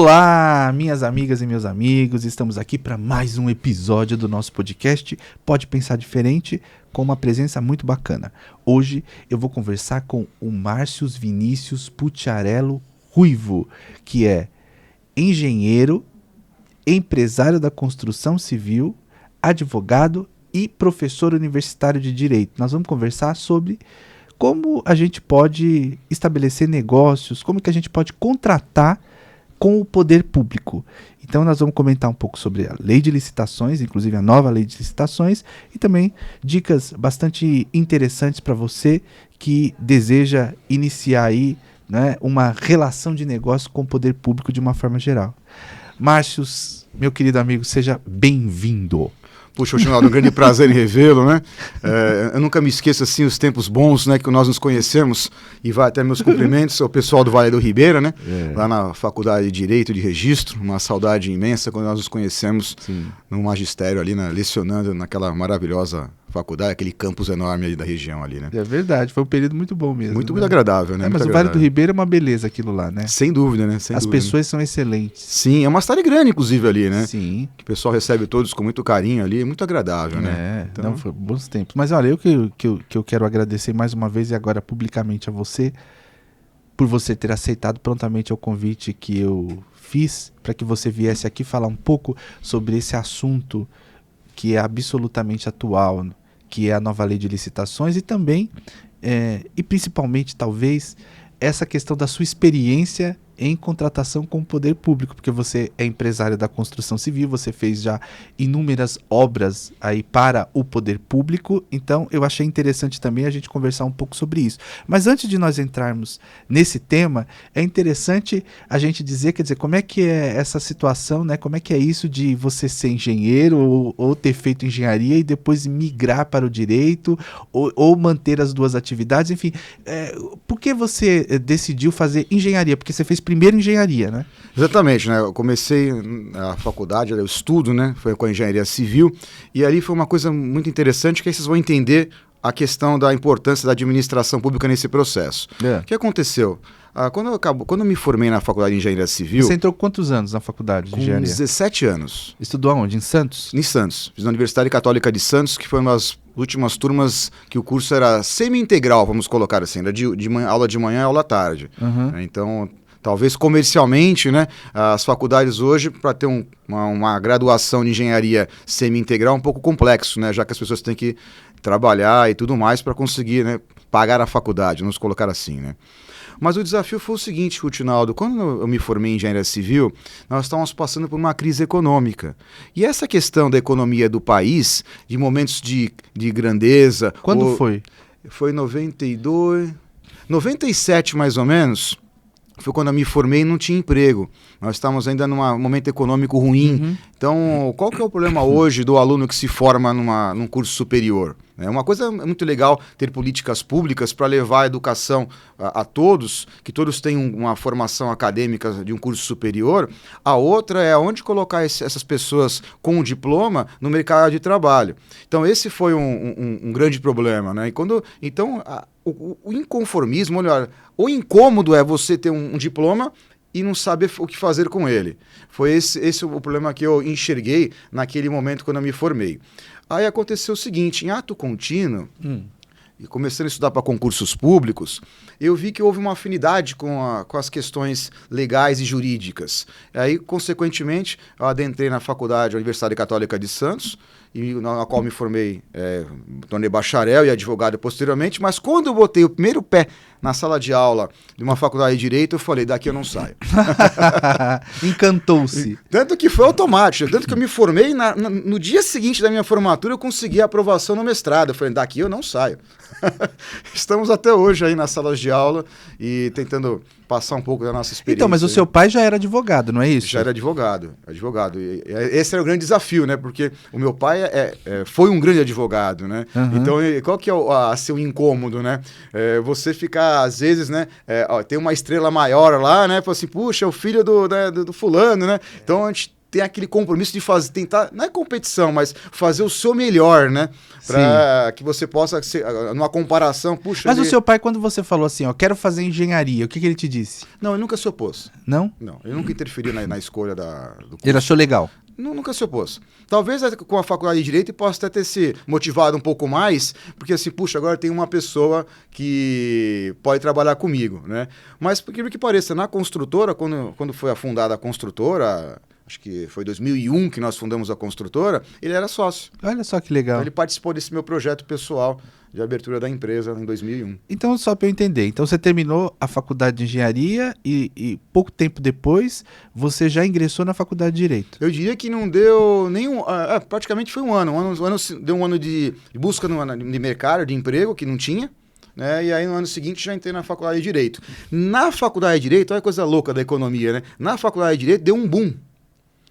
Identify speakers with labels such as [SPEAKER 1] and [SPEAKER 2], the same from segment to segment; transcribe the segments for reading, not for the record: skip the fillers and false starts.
[SPEAKER 1] Olá, minhas amigas e meus amigos, estamos aqui para mais um episódio do nosso podcast Pode Pensar Diferente, com uma presença muito bacana. Hoje eu vou conversar com o Márcio Vinícius Pucciarello Ruivo, que é engenheiro, empresário da construção civil, advogado e professor universitário de direito. Nós vamos conversar sobre como a gente pode estabelecer negócios, como que a gente pode contratar com o poder público. Então nós vamos comentar um pouco sobre a lei de licitações, inclusive a nova lei de licitações, e também dicas bastante interessantes para você que deseja iniciar aí, né, uma relação de negócio com o poder público de uma forma geral. Márcio, meu querido amigo, seja bem-vindo.
[SPEAKER 2] Puxa, Ronaldo, um grande prazer em revê-lo, né? Eu nunca me esqueço, assim, os tempos bons, né, que nós nos conhecemos, e vai até meus cumprimentos ao pessoal do Vale do Ribeira, né? Lá na Faculdade de Direito de Registro, uma saudade imensa quando nós nos conhecemos. Sim. No magistério ali, né, lecionando naquela maravilhosa faculdade, aquele campus enorme ali da região ali, né?
[SPEAKER 1] É verdade, foi um período muito bom mesmo.
[SPEAKER 2] Muito agradável, né?
[SPEAKER 1] Mas o Vale do Ribeira é uma beleza aquilo lá, né?
[SPEAKER 2] Sem dúvida, né?
[SPEAKER 1] As pessoas são excelentes.
[SPEAKER 2] Sim, é uma cidade grande, inclusive, ali, né?
[SPEAKER 1] Sim.
[SPEAKER 2] Que o pessoal recebe todos com muito carinho ali, é muito agradável, né?
[SPEAKER 1] Então... Não, foi bons tempos. Mas olha, eu quero agradecer mais uma vez e agora publicamente a você, por você ter aceitado prontamente o convite que eu fiz para que você viesse aqui falar um pouco sobre esse assunto que é absolutamente atual, que é a nova lei de licitações e também, e principalmente talvez, essa questão da sua experiência em contratação com o poder público, porque você é empresário da construção civil, você fez já inúmeras obras aí para o poder público, então eu achei interessante também a gente conversar um pouco sobre isso. Mas antes de nós entrarmos nesse tema, é interessante a gente dizer, quer dizer, como é que é essa situação, né? Como é que é isso de você ser engenheiro ou ter feito engenharia e depois migrar para o direito ou manter as duas atividades, enfim, por que você decidiu fazer engenharia? Porque você fez primeiro engenharia, né?
[SPEAKER 2] Exatamente, né? Eu comecei a faculdade, o estudo, né? Foi com a engenharia civil, e ali foi uma coisa muito interessante, que aí vocês vão entender a questão da importância da administração pública nesse processo. O que aconteceu? Quando eu me formei na faculdade de engenharia civil...
[SPEAKER 1] Você entrou quantos anos na faculdade de engenharia?
[SPEAKER 2] Com 17 anos.
[SPEAKER 1] Estudou aonde? Em Santos?
[SPEAKER 2] Em Santos. Fiz na Universidade Católica de Santos, que foi uma das últimas turmas que o curso era semi-integral, vamos colocar assim. Era aula de manhã e aula à tarde.
[SPEAKER 1] Uhum.
[SPEAKER 2] Então... Talvez comercialmente, né, as faculdades hoje, para ter uma graduação de engenharia semi-integral, é um pouco complexo, né, já que as pessoas têm que trabalhar e tudo mais para conseguir, né, pagar a faculdade, vamos colocar assim, né. Mas o desafio foi o seguinte, Rutinaldo, quando eu me formei em engenharia civil, nós estávamos passando por uma crise econômica. E essa questão da economia do país, de momentos de grandeza...
[SPEAKER 1] Quando foi?
[SPEAKER 2] Foi em 92... 97 mais ou menos... Foi quando eu me formei e não tinha emprego. Nós estávamos ainda num momento econômico ruim. Uhum. Então, qual que é o problema hoje do aluno que se forma num curso superior? É uma coisa muito legal ter políticas públicas para levar a educação a todos, que todos tenham uma formação acadêmica de um curso superior. A outra é onde colocar essas pessoas com um diploma no mercado de trabalho. Então, esse foi um grande problema, né? O inconformismo, olha, o incômodo é você ter um diploma e não saber o que fazer com ele. Foi esse o problema que eu enxerguei naquele momento quando eu me formei. Aí aconteceu o seguinte, em ato contínuo, e começando a estudar para concursos públicos, eu vi que houve uma afinidade com as questões legais e jurídicas. E aí, consequentemente, eu adentrei na faculdade, Universidade Católica de Santos, na qual me formei, tornei bacharel e advogado posteriormente, mas quando eu botei o primeiro pé na sala de aula de uma faculdade de Direito, eu falei, daqui eu não saio.
[SPEAKER 1] Encantou-se.
[SPEAKER 2] Tanto que foi automático, tanto que eu me formei, no dia seguinte da minha formatura, eu consegui a aprovação no mestrado. Eu falei, daqui eu não saio. Estamos até hoje aí nas salas de aula e tentando passar um pouco da nossa experiência.
[SPEAKER 1] Então, mas o seu pai já era advogado, não é isso?
[SPEAKER 2] Já era advogado. E esse era o grande desafio, né? Porque o meu pai foi um grande advogado, né? Uhum. Então, qual que é seu incômodo, né? Você ficar, às vezes, né? Tem uma estrela maior lá, né? Fala assim, puxa, é o filho do fulano, né? Então, a gente tem aquele compromisso de fazer, tentar, não é competição, mas fazer o seu melhor, né? Para que você possa, numa comparação, puxa...
[SPEAKER 1] Mas o seu pai, quando você falou assim, ó, quero fazer engenharia, o que ele te disse?
[SPEAKER 2] Não, ele nunca se opôs.
[SPEAKER 1] Não?
[SPEAKER 2] Não, ele nunca interferiu na escolha do curso.
[SPEAKER 1] Ele achou legal?
[SPEAKER 2] Nunca se opôs. Talvez com a faculdade de Direito possa até ter se motivado um pouco mais, porque assim, puxa, agora tem uma pessoa que pode trabalhar comigo, né? Mas, por que pareça, na construtora, quando foi fundada a construtora, acho que foi 2001 que nós fundamos a construtora, ele era sócio.
[SPEAKER 1] Olha só que legal.
[SPEAKER 2] Então, ele participou desse meu projeto pessoal de abertura da empresa em 2001.
[SPEAKER 1] Então, só para eu entender, então você terminou a faculdade de engenharia e pouco tempo depois você já ingressou na faculdade de Direito?
[SPEAKER 2] Eu diria que não deu nenhum... praticamente foi um ano. Deu um ano de busca de mercado, de emprego, que não tinha. Né? E aí no ano seguinte já entrei na faculdade de Direito. Na faculdade de Direito, olha a coisa louca da economia, né? Na faculdade de Direito deu um boom.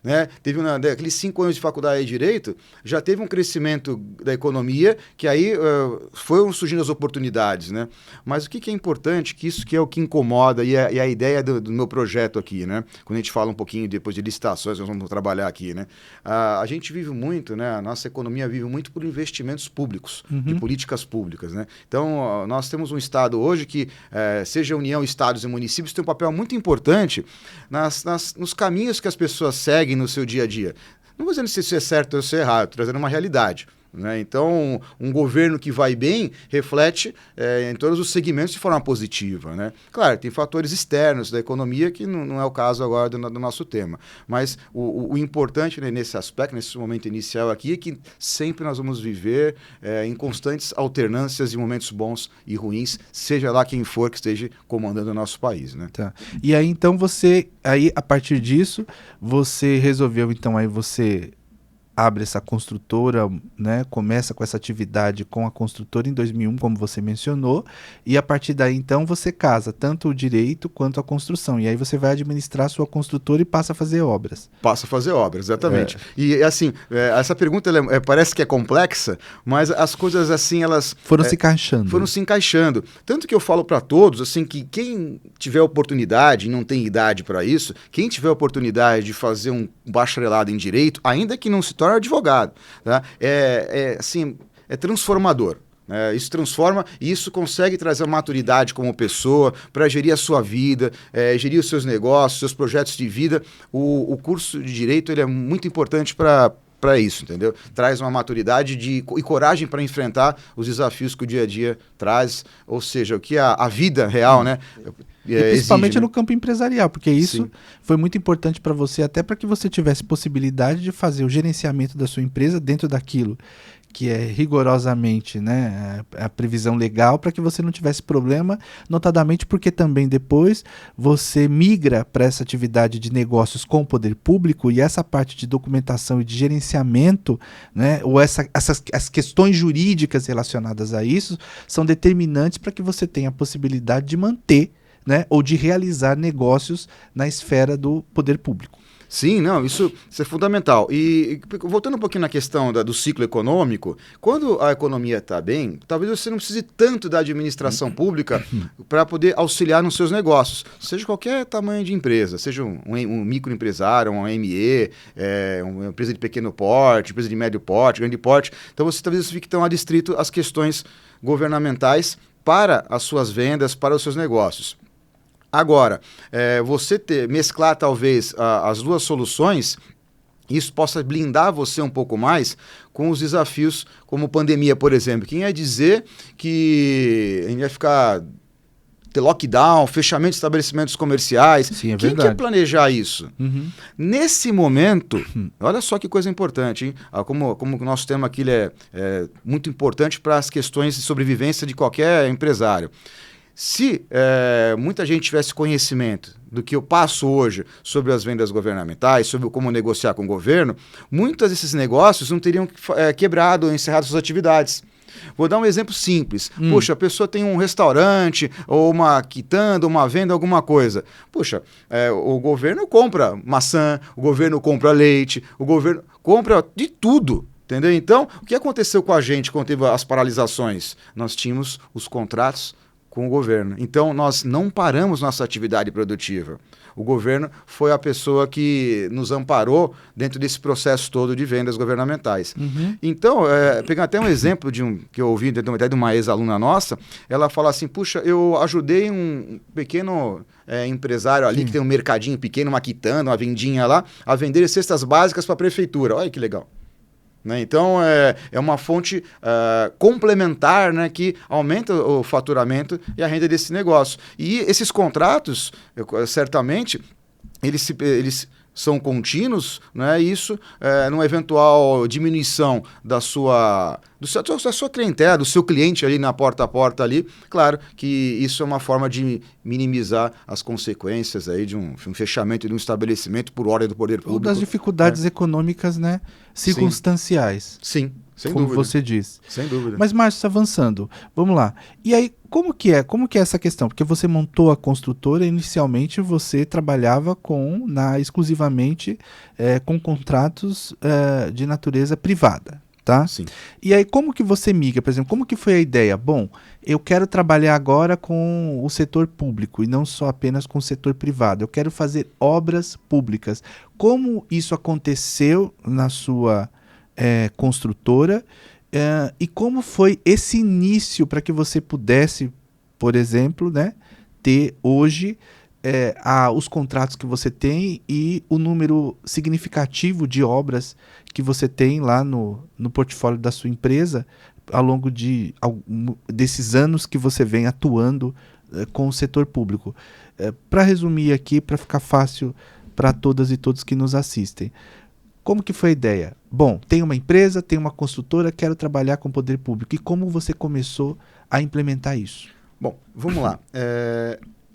[SPEAKER 2] Né? Teve aqueles 5 anos de faculdade de Direito, já teve um crescimento da economia, que aí foram surgindo as oportunidades. Né? Mas o que é importante, que isso que é o que incomoda, e a ideia do meu projeto aqui, né? Quando a gente fala um pouquinho depois de licitações, nós vamos trabalhar aqui, né? A gente vive muito, né? A nossa economia vive muito por investimentos públicos, de políticas públicas. Né? Então, nós temos um Estado hoje que, seja União, Estados e municípios, tem um papel muito importante nos caminhos que as pessoas seguem no seu dia a dia. Não vou dizendo se isso é certo ou se é errado, estou trazendo uma realidade. Né? Então, um governo que vai bem reflete em todos os segmentos de forma positiva. Né? Claro, tem fatores externos da economia que não é o caso agora do nosso tema. Mas o importante, né, nesse aspecto, nesse momento inicial aqui, é que sempre nós vamos viver em constantes alternâncias de momentos bons e ruins, seja lá quem for que esteja comandando o nosso país. Né?
[SPEAKER 1] Tá. E aí, então, a partir disso, você resolveu, então, aí você abre essa construtora, né, começa com essa atividade com a construtora em 2001, como você mencionou, e a partir daí, então, você casa tanto o direito quanto a construção, e aí você vai administrar a sua construtora e passa a fazer obras.
[SPEAKER 2] Passa a fazer obras, exatamente. E, assim, essa pergunta parece que é complexa, mas as coisas, assim, elas...
[SPEAKER 1] Foram se encaixando.
[SPEAKER 2] Foram se encaixando. Tanto que eu falo para todos, assim, que quem tiver oportunidade, e não tem idade para isso, quem tiver oportunidade de fazer um bacharelado em direito, ainda que não se torne advogado, tá? Assim, é transformador. Isso transforma e isso consegue trazer maturidade como pessoa para gerir a sua vida, gerir os seus negócios, seus projetos de vida. O curso de Direito ele é muito importante para isso, entendeu? Traz uma maturidade e coragem para enfrentar os desafios que o dia a dia traz, ou seja, o que a vida real, né?
[SPEAKER 1] E principalmente
[SPEAKER 2] exige, né?
[SPEAKER 1] no campo empresarial, porque isso
[SPEAKER 2] Sim.
[SPEAKER 1] foi muito importante para você, até para que você tivesse possibilidade de fazer o gerenciamento da sua empresa dentro daquilo que é rigorosamente, né, a previsão legal, para que você não tivesse problema, notadamente porque também depois você migra para essa atividade de negócios com o poder público e essa parte de documentação e de gerenciamento, né, ou as questões jurídicas relacionadas a isso são determinantes para que você tenha a possibilidade de manter, né, ou de realizar negócios na esfera do poder público.
[SPEAKER 2] Sim, não, isso é fundamental. E voltando um pouquinho na questão do ciclo econômico, quando a economia está bem, talvez você não precise tanto da administração pública para poder auxiliar nos seus negócios, seja qualquer tamanho de empresa, seja um microempresário, uma ME, uma empresa de pequeno porte, empresa de médio porte, grande porte. Então você talvez fique tão adstrito às questões governamentais para as suas vendas, para os seus negócios. Agora, você mesclar talvez as duas soluções, isso possa blindar você um pouco mais com os desafios como pandemia, por exemplo. Quem ia dizer que a gente vai ter lockdown, fechamento de estabelecimentos comerciais?
[SPEAKER 1] Sim, é
[SPEAKER 2] Quem
[SPEAKER 1] verdade.
[SPEAKER 2] quer planejar isso?
[SPEAKER 1] Uhum.
[SPEAKER 2] Nesse momento, olha só que coisa importante, hein? Como o nosso tema aqui é muito importante para as questões de sobrevivência de qualquer empresário. Se muita gente tivesse conhecimento do que eu passo hoje sobre as vendas governamentais, sobre como negociar com o governo, muitos desses negócios não teriam quebrado ou encerrado suas atividades. Vou dar um exemplo simples. Puxa, a pessoa tem um restaurante, ou uma quitanda, uma venda, alguma coisa. Puxa, o governo compra maçã, o governo compra leite, o governo compra de tudo. Entendeu? Então, o que aconteceu com a gente quando teve as paralisações? Nós tínhamos os contratos com o governo. Então, nós não paramos nossa atividade produtiva. O governo foi a pessoa que nos amparou dentro desse processo todo de vendas governamentais. Então, pegando até um exemplo que eu ouvi até de uma ex-aluna nossa, ela fala assim, puxa, eu ajudei um pequeno empresário ali, que tem um mercadinho pequeno, uma quitanda, uma vendinha lá, a vender cestas básicas para a prefeitura. Olha que legal. Né? Então, é uma fonte complementar, né, que aumenta o faturamento e a renda desse negócio. E esses contratos, certamente, eles são contínuos, né? Isso, numa eventual diminuição da sua clientela, do seu cliente ali na porta a porta ali, claro que isso é uma forma de minimizar as consequências aí de um fechamento de um estabelecimento por ordem do poder público.
[SPEAKER 1] Ou das dificuldades econômicas, né, circunstanciais.
[SPEAKER 2] Sim, sem
[SPEAKER 1] como
[SPEAKER 2] dúvida.
[SPEAKER 1] você diz.
[SPEAKER 2] Sem dúvida.
[SPEAKER 1] Mas, Márcio, avançando, vamos lá. E aí, como que é essa questão? Porque você montou a construtora, inicialmente você trabalhava exclusivamente com contratos de natureza privada, tá?
[SPEAKER 2] Sim.
[SPEAKER 1] E aí, como que você migra? Por exemplo, como que foi a ideia? Bom, eu quero trabalhar agora com o setor público e não só apenas com o setor privado. Eu quero fazer obras públicas. Como isso aconteceu na sua construtora? E como foi esse início para que você pudesse, por exemplo, né, ter hoje os contratos que você tem e o número significativo de obras que você tem lá no portfólio da sua empresa ao longo desses anos que você vem atuando com o setor público. Para resumir aqui, para ficar fácil para todas e todos que nos assistem. Como que foi a ideia? Bom, tem uma empresa, tem uma construtora, quero trabalhar com o poder público. E como você começou a implementar isso?
[SPEAKER 2] Bom, vamos lá.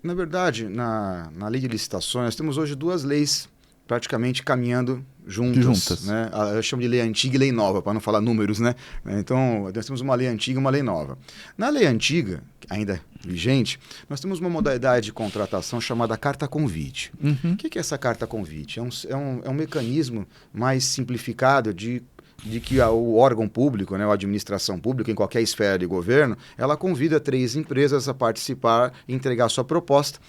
[SPEAKER 2] Na verdade, na lei de licitações, nós temos hoje duas leis praticamente caminhando juntas. Né? Eu chamo de lei antiga e lei nova, para não falar números, né? Então, nós temos uma lei antiga e uma lei nova. Na lei antiga, ainda vigente, nós temos uma modalidade de contratação chamada carta convite. O que é essa carta convite? É um mecanismo mais simplificado de que o órgão público, né, a administração pública, em qualquer esfera de governo, ela convida 3 empresas a participar e entregar sua proposta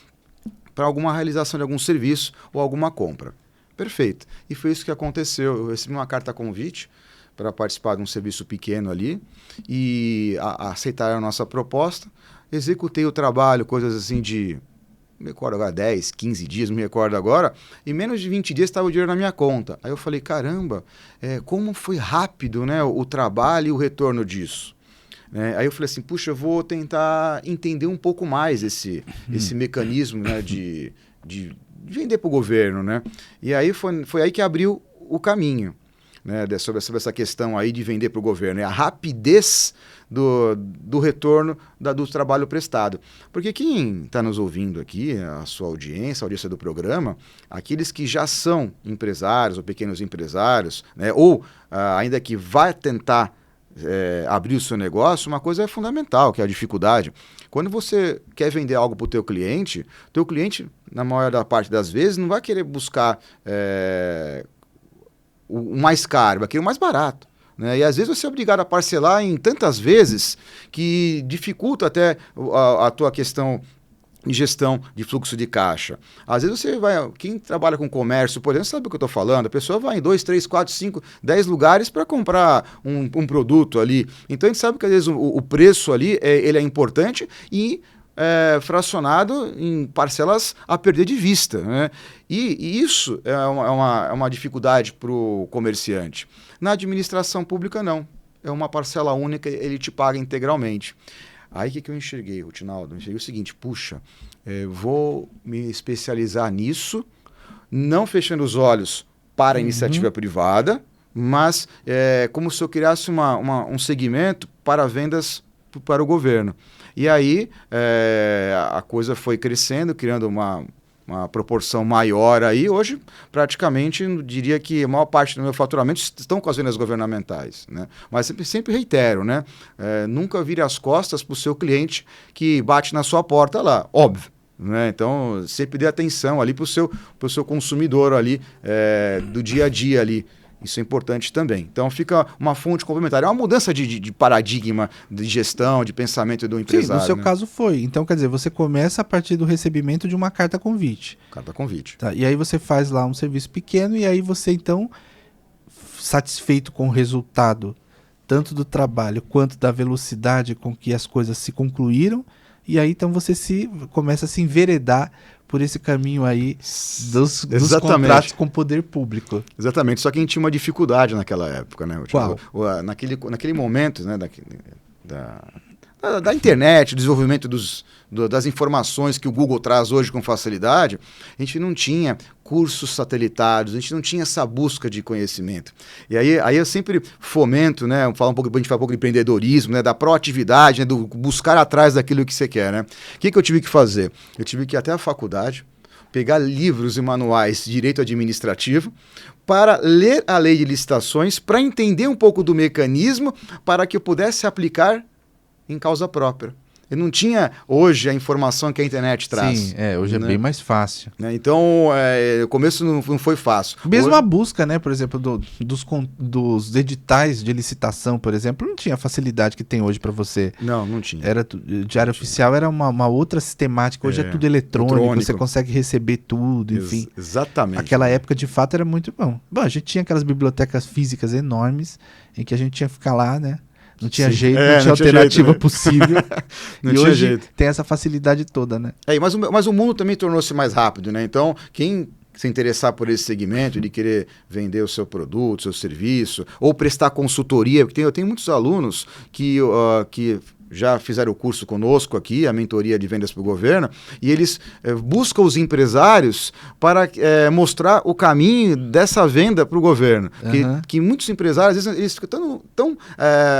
[SPEAKER 2] para alguma realização de algum serviço ou alguma compra. Perfeito. E foi isso que aconteceu. Eu recebi uma carta convite para participar de um serviço pequeno ali e aceitaram a nossa proposta. Executei o trabalho, coisas assim de, não me recordo agora, 10, 15 dias, não me recordo agora, e menos de 20 dias estava o dinheiro na minha conta. Aí eu falei, caramba, como foi rápido, né, o trabalho e o retorno disso. Aí eu falei assim, puxa, eu vou tentar entender um pouco mais esse mecanismo, né, de vender para o governo, né? E aí foi aí que abriu o caminho, né, sobre essa questão aí de vender para o governo. É a rapidez do retorno do trabalho prestado. Porque quem está nos ouvindo aqui, a sua audiência, a audiência do programa, aqueles que já são empresários ou pequenos empresários, né, ou ainda que vai tentar abrir o seu negócio, uma coisa é fundamental, que é a dificuldade. Quando você quer vender algo para o teu cliente, na maior da parte das vezes, não vai querer buscar o mais caro, vai querer o mais barato. Né? E às vezes você é obrigado a parcelar em tantas vezes que dificulta até a tua questão de gestão de fluxo de caixa. Às vezes quem trabalha com comércio, por exemplo, sabe o que eu estou falando? A pessoa vai em 2, 3, 4, 5, 10 lugares para comprar um produto ali. Então a gente sabe que às vezes o preço ali ele é importante e fracionado em parcelas a perder de vista. Né? E isso é uma dificuldade para o comerciante. Na administração pública, não. É uma parcela única, ele te paga integralmente. Aí o que eu enxerguei, Rutinaldo? Eu enxerguei o seguinte, puxa, vou me especializar nisso, não fechando os olhos para a iniciativa privada, mas como se eu criasse um segmento para vendas para o governo. E aí a coisa foi crescendo, criando uma proporção maior aí. Hoje, praticamente, eu diria que a maior parte do meu faturamento estão com as vendas governamentais. Né? Mas sempre reitero, né? Nunca vire as costas para o seu cliente que bate na sua porta lá, óbvio. Né? Então, sempre dê atenção ali para o seu consumidor ali, do dia a dia ali. Isso é importante também. Então fica uma fonte complementar. É uma mudança de paradigma de gestão, de pensamento do empresário.
[SPEAKER 1] Sim, no seu
[SPEAKER 2] né?
[SPEAKER 1] caso foi. Então, quer dizer, você começa a partir do recebimento de uma carta convite.
[SPEAKER 2] Carta convite.
[SPEAKER 1] Tá? E aí você faz lá um serviço pequeno e aí você, então, satisfeito com o resultado, tanto do trabalho quanto da velocidade com que as coisas se concluíram, e aí então você começa a se enveredar por esse caminho aí dos contratos com o poder público.
[SPEAKER 2] Exatamente, só que a gente tinha uma dificuldade naquela época, né?
[SPEAKER 1] Qual?
[SPEAKER 2] Naquele momento, né, da internet, desenvolvimento das informações que o Google traz hoje com facilidade, a gente não tinha cursos satelitários, a gente não tinha essa busca de conhecimento. E aí eu sempre fomento, né, a gente fala um pouco de empreendedorismo, né, da proatividade, né, do buscar atrás daquilo que você quer, né? O que eu tive que fazer? Eu tive que ir até a faculdade, pegar livros e manuais de direito administrativo para ler a lei de licitações, para entender um pouco do mecanismo, para que eu pudesse aplicar em causa própria. Eu não tinha hoje a informação que a internet traz.
[SPEAKER 1] Sim, hoje é bem mais fácil.
[SPEAKER 2] Né? Então, o começo não foi fácil.
[SPEAKER 1] Mesmo
[SPEAKER 2] hoje...
[SPEAKER 1] a busca, né, por exemplo, dos editais de licitação, por exemplo, não tinha a facilidade que tem hoje para você.
[SPEAKER 2] Não tinha.
[SPEAKER 1] Diário Oficial era uma outra sistemática, hoje é tudo eletrônico, você consegue receber tudo, enfim.
[SPEAKER 2] Exatamente.
[SPEAKER 1] Aquela época, de fato, era muito bom. Bom, a gente tinha aquelas bibliotecas físicas enormes, em que a gente tinha que ficar lá, né? Não tinha jeito, não tinha alternativa jeito, né? Possível.
[SPEAKER 2] Não
[SPEAKER 1] e
[SPEAKER 2] tinha
[SPEAKER 1] hoje
[SPEAKER 2] jeito.
[SPEAKER 1] Tem essa facilidade toda, né?
[SPEAKER 2] Mas o mundo também tornou-se mais rápido, né? Então, quem se interessar por esse segmento, de querer vender o seu produto, seu serviço, ou prestar consultoria, porque eu tenho muitos alunos que já fizeram o curso conosco aqui, a mentoria de vendas para o governo, e eles buscam os empresários para mostrar o caminho dessa venda para o governo. Uhum. Que muitos empresários, às vezes, eles ficam tão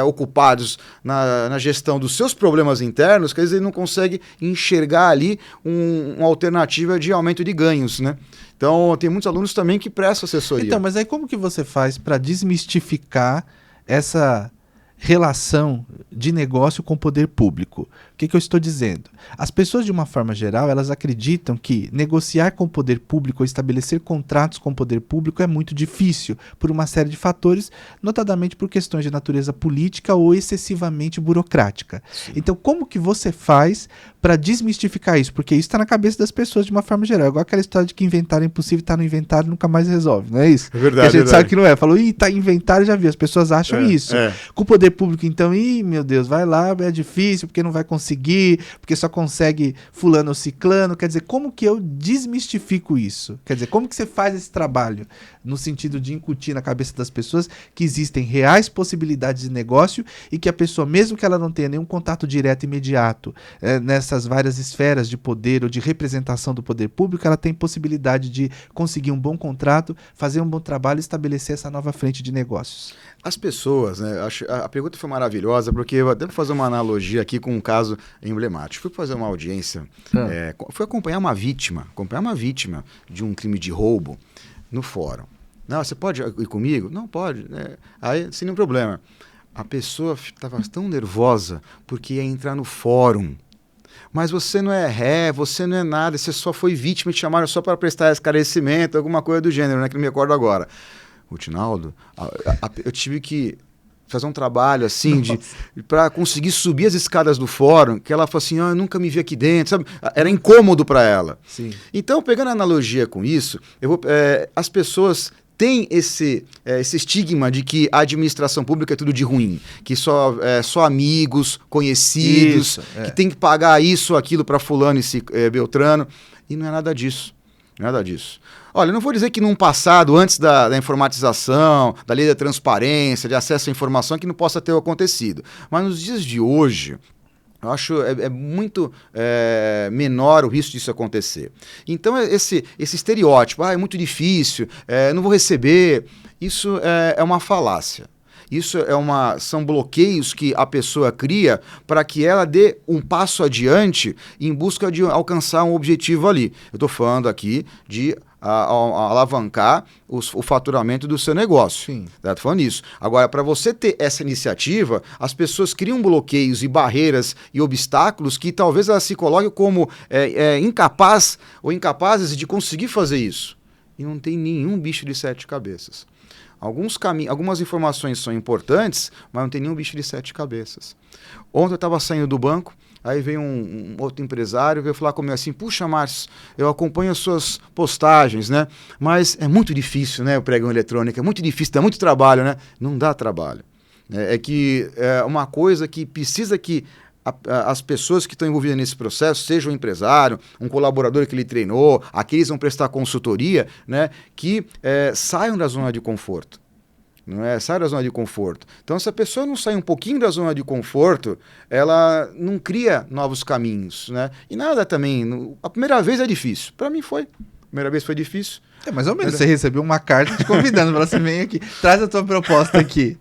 [SPEAKER 2] ocupados na gestão dos seus problemas internos, que às vezes eles não conseguem enxergar ali uma alternativa de aumento de ganhos, né? Então, tem muitos alunos também que prestam assessoria.
[SPEAKER 1] Então, mas aí como que você faz para desmistificar essa relação de negócio com o poder público? O que eu estou dizendo? As pessoas, de uma forma geral, elas acreditam que negociar com o poder público ou estabelecer contratos com o poder público é muito difícil, por uma série de fatores, notadamente por questões de natureza política ou excessivamente burocrática. Sim. Então, como que você faz para desmistificar isso? Porque isso está na cabeça das pessoas de uma forma geral. Igual aquela história de que inventário é impossível, está no inventário e nunca mais resolve, não é isso?
[SPEAKER 2] É verdade.
[SPEAKER 1] Que a gente sabe que não é. Falou, está em inventário, já viu. As pessoas acham isso. Com o poder público, então, meu Deus, vai lá, é difícil, porque não vai conseguir, porque só consegue fulano ou ciclano. Quer dizer, como que eu desmistifico isso? Quer dizer, como que você faz esse trabalho no sentido de incutir na cabeça das pessoas que existem reais possibilidades de negócio e que a pessoa, mesmo que ela não tenha nenhum contato direto imediato nessas várias esferas de poder ou de representação do poder público, ela tem possibilidade de conseguir um bom contrato, fazer um bom trabalho e estabelecer essa nova frente de negócios?
[SPEAKER 2] As pessoas, né? A pergunta foi maravilhosa, porque eu devo fazer uma analogia aqui com um caso emblemático. Fui fazer uma audiência, fui acompanhar uma vítima de um crime de roubo no fórum. Não, você pode ir comigo? Não, pode. Aí, sem nenhum problema. A pessoa estava tão nervosa porque ia entrar no fórum. Mas você não é ré, você não é nada, você só foi vítima e te chamaram só para prestar esclarecimento, alguma coisa do gênero, né? Que não me recordo agora. O Tinaldo, eu tive que fazer um trabalho assim para conseguir subir as escadas do fórum, que ela falou assim, eu nunca me vi aqui dentro, sabe? Era incômodo para ela.
[SPEAKER 1] Sim.
[SPEAKER 2] Então, pegando a analogia com isso, as pessoas têm esse estigma de que a administração pública é tudo de ruim, que só amigos, conhecidos, que tem que pagar isso, aquilo para fulano e beltrano, e não é nada disso. Nada disso. Olha, eu não vou dizer que num passado, antes da informatização, da lei da transparência, de acesso à informação, que não possa ter acontecido. Mas nos dias de hoje, eu acho muito menor o risco disso acontecer. Então, esse estereótipo, é muito difícil, não vou receber, isso é uma falácia. Isso são bloqueios que a pessoa cria para que ela dê um passo adiante em busca de alcançar um objetivo ali. Eu estou falando aqui de alavancar o faturamento do seu negócio.
[SPEAKER 1] Sim.
[SPEAKER 2] Estou falando isso. Agora, para você ter essa iniciativa, as pessoas criam bloqueios e barreiras e obstáculos que talvez elas se coloquem como incapaz ou incapazes de conseguir fazer isso. E não tem nenhum bicho de 7 cabeças. algumas informações são importantes, mas não tem nenhum bicho de 7 cabeças. Ontem eu estava saindo do banco, aí veio um outro empresário, veio falar comigo assim, puxa, Márcio, eu acompanho as suas postagens, né? Mas é muito difícil, né, o pregão eletrônico, é muito difícil, dá muito trabalho, né? Não dá trabalho. É que é uma coisa que precisa que as pessoas que estão envolvidas nesse processo, seja um empresário, um colaborador que ele treinou, aqueles que vão prestar consultoria, né, que saiam da zona de conforto. Não é? Sai da zona de conforto. Então, se a pessoa não sai um pouquinho da zona de conforto, ela não cria novos caminhos. Né? E nada também. A primeira vez é difícil. Para mim foi. A primeira vez foi difícil.
[SPEAKER 1] Mais ou menos. Você recebeu uma carta te convidando para você vir aqui. Traz a tua proposta aqui.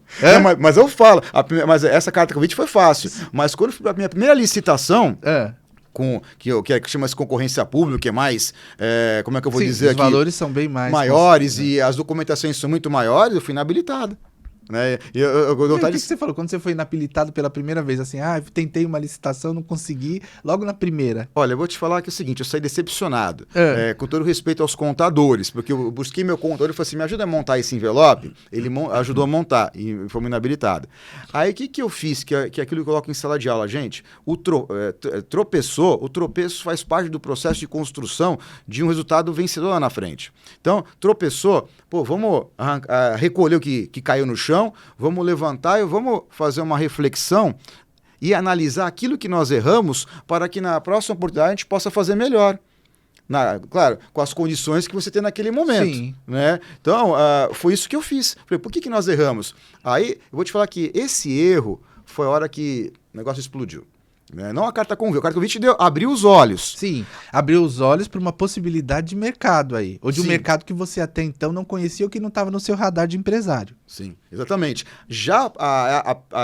[SPEAKER 2] Mas eu falo. Mas essa carta que eu vi foi fácil. Mas quando foi a minha primeira licitação. Que chama-se concorrência pública, que é mais, como é que eu vou dizer aqui?
[SPEAKER 1] Os valores são bem
[SPEAKER 2] maiores e as documentações são muito maiores, eu fui inabilitado. Né?
[SPEAKER 1] O que você falou? Quando você foi inabilitado pela primeira vez, assim, tentei uma licitação, não consegui, logo na primeira.
[SPEAKER 2] Olha, eu vou te falar que é o seguinte, eu saí decepcionado, com todo respeito aos contadores, porque eu busquei meu contador e falei assim, me ajuda a montar esse envelope, ele ajudou a montar e fomos inabilitados. Aí o que eu fiz, que é aquilo que eu coloco em sala de aula, gente, o tropeço faz parte do processo de construção de um resultado vencedor lá na frente. Então, tropeçou, vamos recolher o que caiu no chão, vamos levantar e vamos fazer uma reflexão e analisar aquilo que nós erramos para que na próxima oportunidade a gente possa fazer melhor. Claro, com as condições que você tem naquele momento. Sim. Né? Então, foi isso que eu fiz. Falei, por que nós erramos? Aí, eu vou te falar que esse erro foi a hora que o negócio explodiu. Não a carta convite. A carta convite abriu os olhos.
[SPEAKER 1] Sim, abriu os olhos para uma possibilidade de mercado aí. Ou de um mercado que você até então não conhecia ou que não estava no seu radar de empresário.
[SPEAKER 2] Sim, exatamente. Já,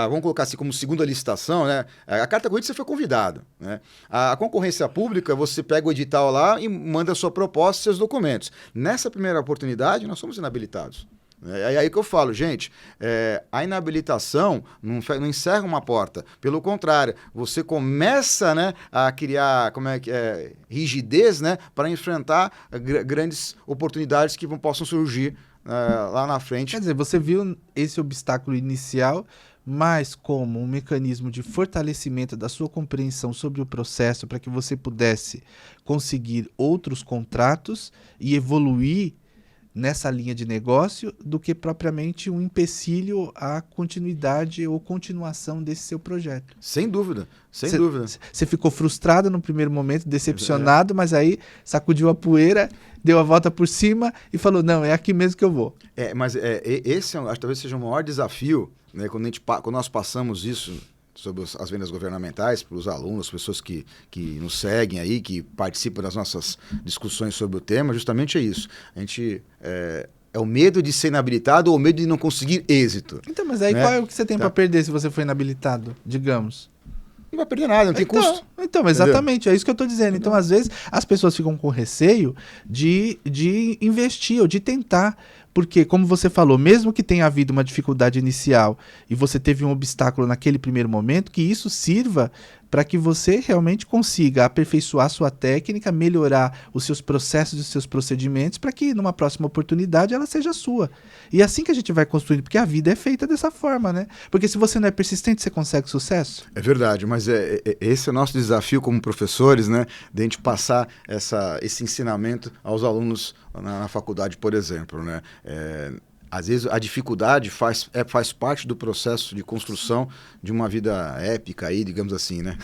[SPEAKER 2] vamos colocar assim como segunda licitação, né? A carta convite você foi convidado. Né? A concorrência pública, você pega o edital lá e manda a sua proposta e seus documentos. Nessa primeira oportunidade, nós somos inabilitados. É aí que eu falo, gente, a inabilitação não encerra uma porta. Pelo contrário, você começa, né, a criar rigidez, né, para enfrentar grandes oportunidades que possam surgir lá na frente.
[SPEAKER 1] Quer dizer, você viu esse obstáculo inicial, mas como um mecanismo de fortalecimento da sua compreensão sobre o processo para que você pudesse conseguir outros contratos e evoluir nessa linha de negócio do que propriamente um empecilho à continuidade ou continuação desse seu projeto.
[SPEAKER 2] Sem dúvida, sem dúvida.
[SPEAKER 1] Você ficou frustrado no primeiro momento, decepcionado, mas aí sacudiu a poeira, deu a volta por cima e falou, não, é aqui mesmo que eu vou.
[SPEAKER 2] Mas esse talvez seja o maior desafio, né, quando nós passamos isso sobre as vendas governamentais, para os alunos, pessoas que nos seguem aí, que participam das nossas discussões sobre o tema, justamente é isso. A gente é o medo de ser inabilitado ou o medo de não conseguir êxito.
[SPEAKER 1] Então, mas aí qual é o que você tem para perder se você for inabilitado, digamos?
[SPEAKER 2] Não vai perder nada, não tem custo.
[SPEAKER 1] Então, exatamente, é isso que eu estou dizendo. Então, às vezes, as pessoas ficam com receio de investir ou de tentar. Porque, como você falou, mesmo que tenha havido uma dificuldade inicial e você teve um obstáculo naquele primeiro momento, que isso sirva para que você realmente consiga aperfeiçoar sua técnica, melhorar os seus processos e os seus procedimentos para que numa próxima oportunidade ela seja sua. E é assim que a gente vai construindo, porque a vida é feita dessa forma, né? Porque se você não é persistente, você consegue sucesso?
[SPEAKER 2] É verdade, mas esse é o nosso desafio como professores, né? De a gente passar esse ensinamento aos alunos na faculdade, por exemplo, né? Às vezes a dificuldade faz parte do processo de construção de uma vida épica aí, digamos assim, né?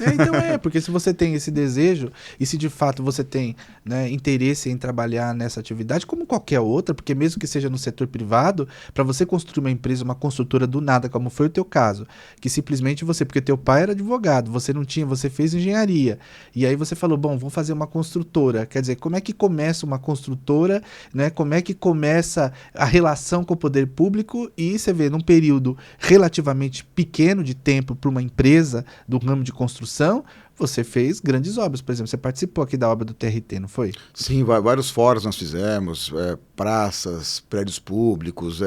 [SPEAKER 1] Porque se você tem esse desejo e se de fato você tem, né, interesse em trabalhar nessa atividade, como qualquer outra, porque mesmo que seja no setor privado, para você construir uma empresa, uma construtora do nada, como foi o teu caso, que simplesmente porque teu pai era advogado, você não tinha, você fez engenharia, e aí você falou, bom, vamos fazer uma construtora. Quer dizer, como é que começa uma construtora, né? Como é que começa a relação com o poder público? E você vê, num período relativamente pequeno de tempo para uma empresa do ramo de construção, você fez grandes obras. Por exemplo, você participou aqui da obra do TRT, não foi?
[SPEAKER 2] Sim, vários fóruns nós fizemos, praças, prédios públicos,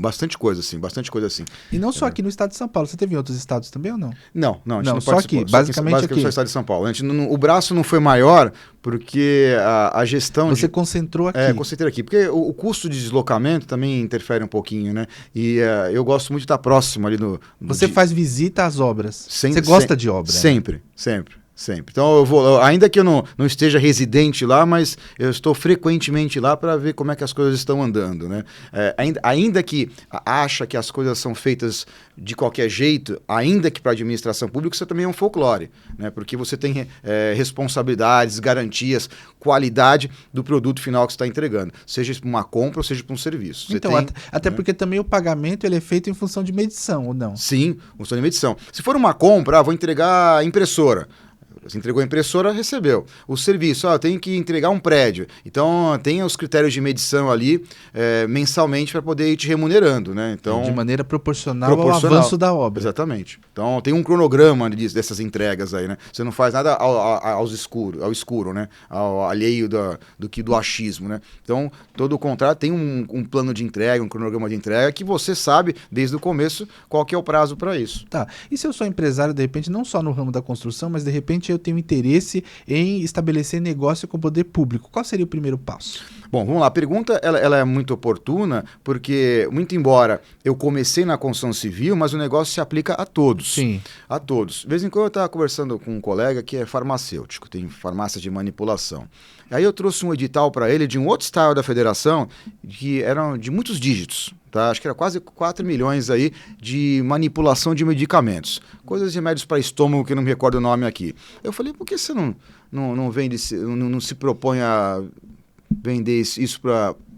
[SPEAKER 2] bastante coisa assim.
[SPEAKER 1] E não só aqui no estado de São Paulo, você teve em outros estados também ou não?
[SPEAKER 2] Não, a gente não
[SPEAKER 1] só
[SPEAKER 2] participou.
[SPEAKER 1] aqui, basicamente aqui.
[SPEAKER 2] Só o estado de São Paulo. O braço não foi maior porque a gestão...
[SPEAKER 1] Você concentrou aqui.
[SPEAKER 2] Concentrei aqui, porque o custo de deslocamento também interfere um pouquinho, né? E eu gosto muito de estar próximo ali no
[SPEAKER 1] Você faz visita às obras.
[SPEAKER 2] Você
[SPEAKER 1] gosta de obra?
[SPEAKER 2] Sempre. Então eu vou, ainda que eu não esteja residente lá, mas eu estou frequentemente lá para ver como é que as coisas estão andando, né? Ainda que acha que as coisas são feitas de qualquer jeito, ainda que para a administração pública, isso também é um folclore, né? Porque você tem responsabilidades, garantias, qualidade do produto final que você está entregando, seja para uma compra ou seja para um serviço.
[SPEAKER 1] Então, até porque também o pagamento ele é feito em função de medição, ou não?
[SPEAKER 2] Sim, função de medição. Se for uma compra, vou entregar a impressora. Você entregou a impressora, recebeu. O serviço, eu tenho que entregar um prédio. Então, tem os critérios de medição ali mensalmente para poder ir te remunerando, né? Então,
[SPEAKER 1] de maneira proporcional ao avanço da obra.
[SPEAKER 2] Exatamente. Então, tem um cronograma dessas entregas aí, né? Você não faz nada ao escuro, né? Alheio do achismo, né? Então, todo o contrato tem um plano de entrega, um cronograma de entrega que você sabe, desde o começo, qual que é o prazo para isso.
[SPEAKER 1] Tá. E se eu sou empresário, de repente, não só no ramo da construção, mas de repente eu tenho interesse em estabelecer negócio com o poder público. Qual seria o primeiro passo?
[SPEAKER 2] Bom, vamos lá. A pergunta ela é muito oportuna, porque, muito embora eu comecei na construção civil, mas o negócio se aplica a todos.
[SPEAKER 1] Sim.
[SPEAKER 2] A todos. De vez em quando eu estava conversando com um colega que é farmacêutico, tem farmácia de manipulação. Aí eu trouxe um edital para ele de um outro estado da federação, que eram de muitos dígitos. Tá? Acho que era quase 4 milhões aí de manipulação de medicamentos. Coisas de remédios para estômago, que eu não me recordo o nome aqui. Eu falei, por que você não vende, não se propõe a vender isso